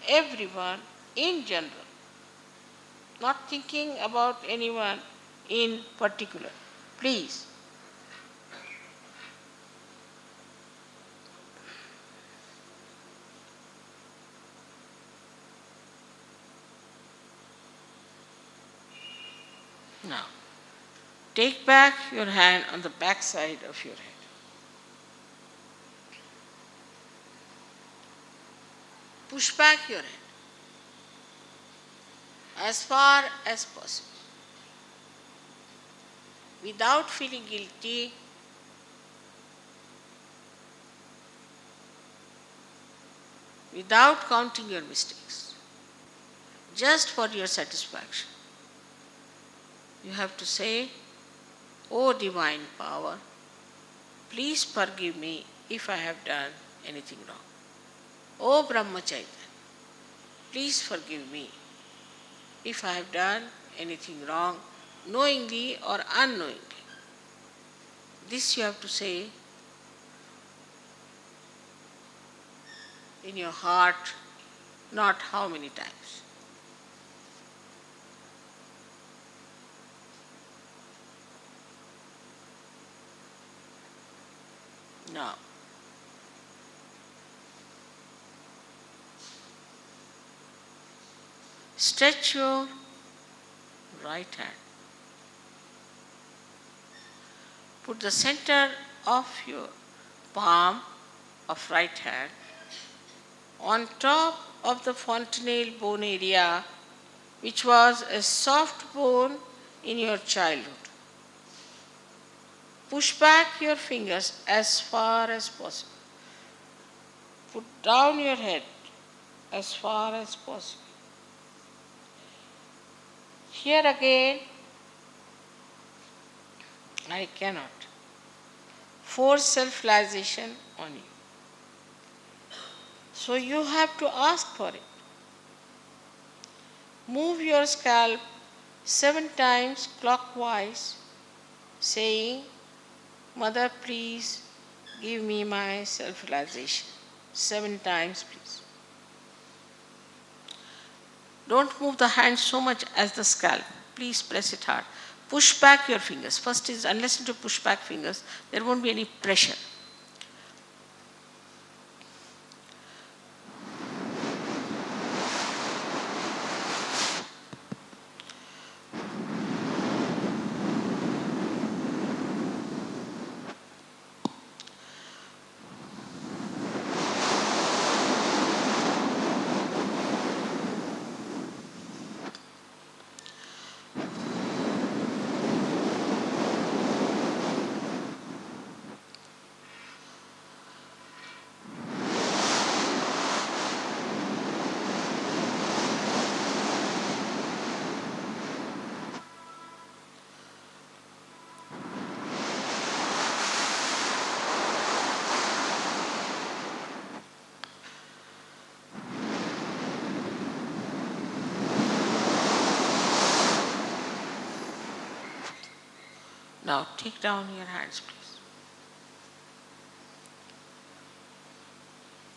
everyone in general, not thinking about anyone in particular. Please. Now, take back your hand on the back side of your head. Push back your head as far as possible. Without feeling guilty, without counting your mistakes, just for your satisfaction. You have to say, O Divine Power, please forgive me if I have done anything wrong. O Brahma Chaitanya, please forgive me if I have done anything wrong, knowingly or unknowingly. This you have to say in your heart, not how many times. Now, stretch your right hand. Put the center of your palm of right hand on top of the fontanelle bone area, which was a soft bone in your childhood. Push back your fingers as far as possible. Put down your head as far as possible. Here again, I cannot force self-realization on you. So you have to ask for it. Move your scalp 7 times clockwise, saying, Mother, please give me my self-realization. 7 times, please. Don't move the hand so much as the scalp. Please press it hard. Push back your fingers. First is, unless you push back fingers, there won't be any pressure. Now take down your hands, please.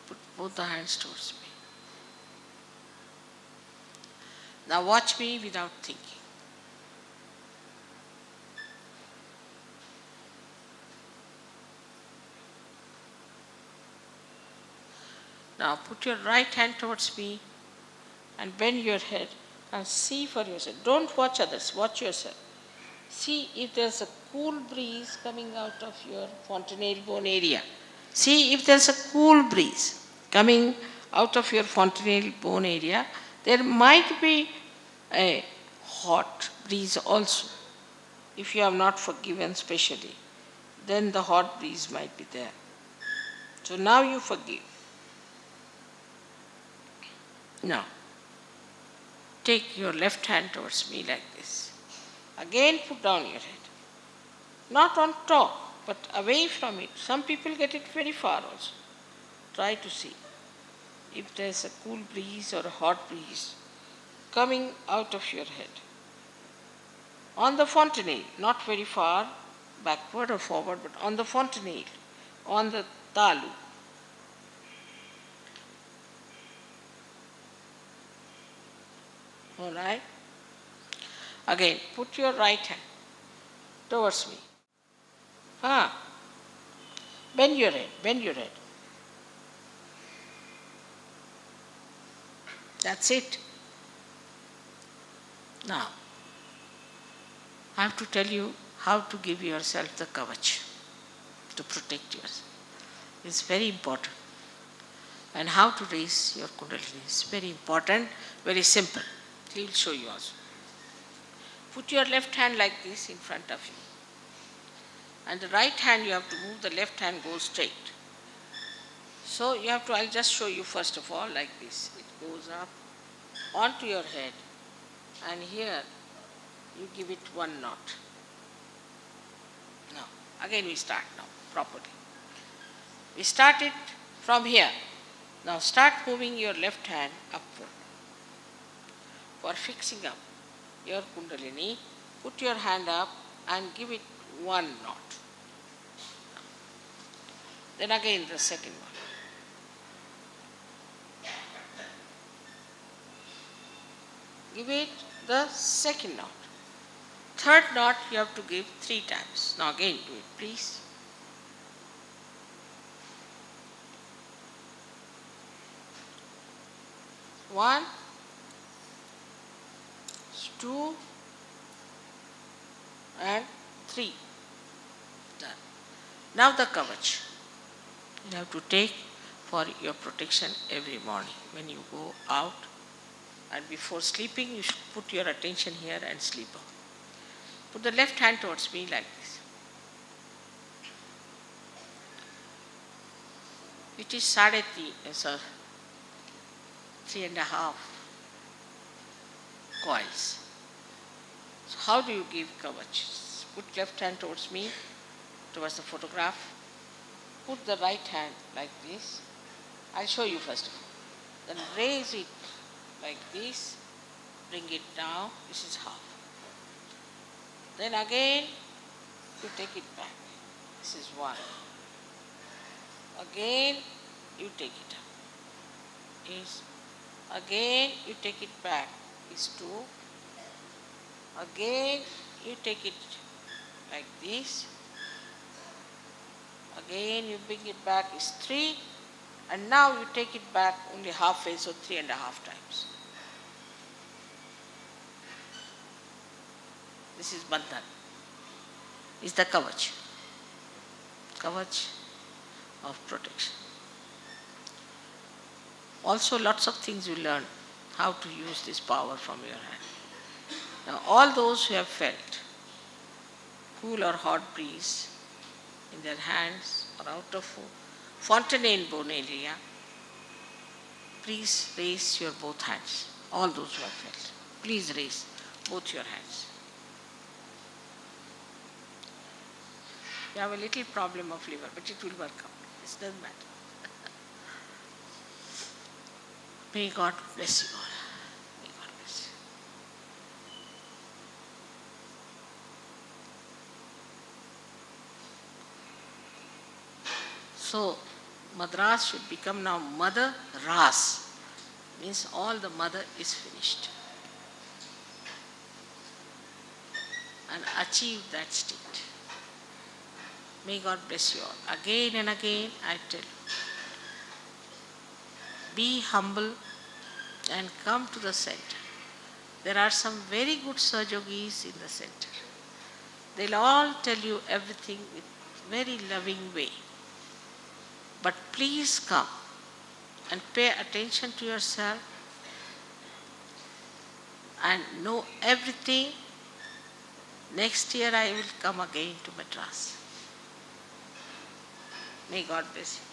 Put both the hands towards me. Now watch me without thinking. Now put your right hand towards me and bend your head and see for yourself. Don't watch others, watch yourself. See if there's a cool breeze coming out of your fontanelle bone area. See if there's a cool breeze coming out of your fontanelle bone area. There might be a hot breeze also. If you have not forgiven specially, then the hot breeze might be there. So now you forgive. Now, take your left hand towards me like this. Again put down your head. Not on top, but away from it. Some people get it very far also. Try to see if there's a cool breeze or a hot breeze coming out of your head. On the fontanelle, not very far backward or forward, but on the fontanelle, on the talu. All right? Again, put your right hand towards me. Bend your head, bend your head. That's it. Now, I have to tell you how to give yourself the kavach to protect yourself. It's very important. And how to raise your kundalini is very important, very simple. He will show you also. Put your left hand like this in front of you. And the right hand you have to move, the left hand goes straight. So you have to, I'll just show you first of all like this. It goes up onto your head and here you give it one knot. Now, again we start now properly. We start it from here. Now start moving your left hand upward. For fixing up your kundalini, put your hand up and give it one knot. Then again the second one. Give it the second knot. Third knot you have to give 3 times. Now again do it, please. One, 2, and 3. Done. Now the kavach. You have to take for your protection every morning. When you go out and before sleeping, you should put your attention here and sleep off. Put the left hand towards me like this. It is 3.5 coils. So how do you give kavach? Put left hand towards me, towards the photograph. Put the right hand like this. I'll show you first of all. Then raise it like this. Bring it down. This is half. Then again, you take it back. This is 1. Again, you take it up. Again, you take it back. is 2. Again you take it like this. Again you bring it back is 3. And now you take it back only halfway, so 3.5 times. This is bandhan. Is the kavach. Kavach of protection. Also lots of things you learn how to use this power from your hand. Now all those who have felt cool or hot breeze in their hands or out of Fontenay bone area, please raise your both hands. All those who have felt, please raise both your hands. You have a little problem of liver, but it will work out. It doesn't matter. May God bless you all. May God bless you. So, Madras should become now Mother Ras. Means all the mother is finished. And achieve that state. May God bless you all. Again and again I tell you. Be humble and come to the center. There are some very good Sahajogis in the center. They'll all tell you everything with very loving way. But please come and pay attention to yourself and know everything. Next year I will come again to Madras. May God bless you.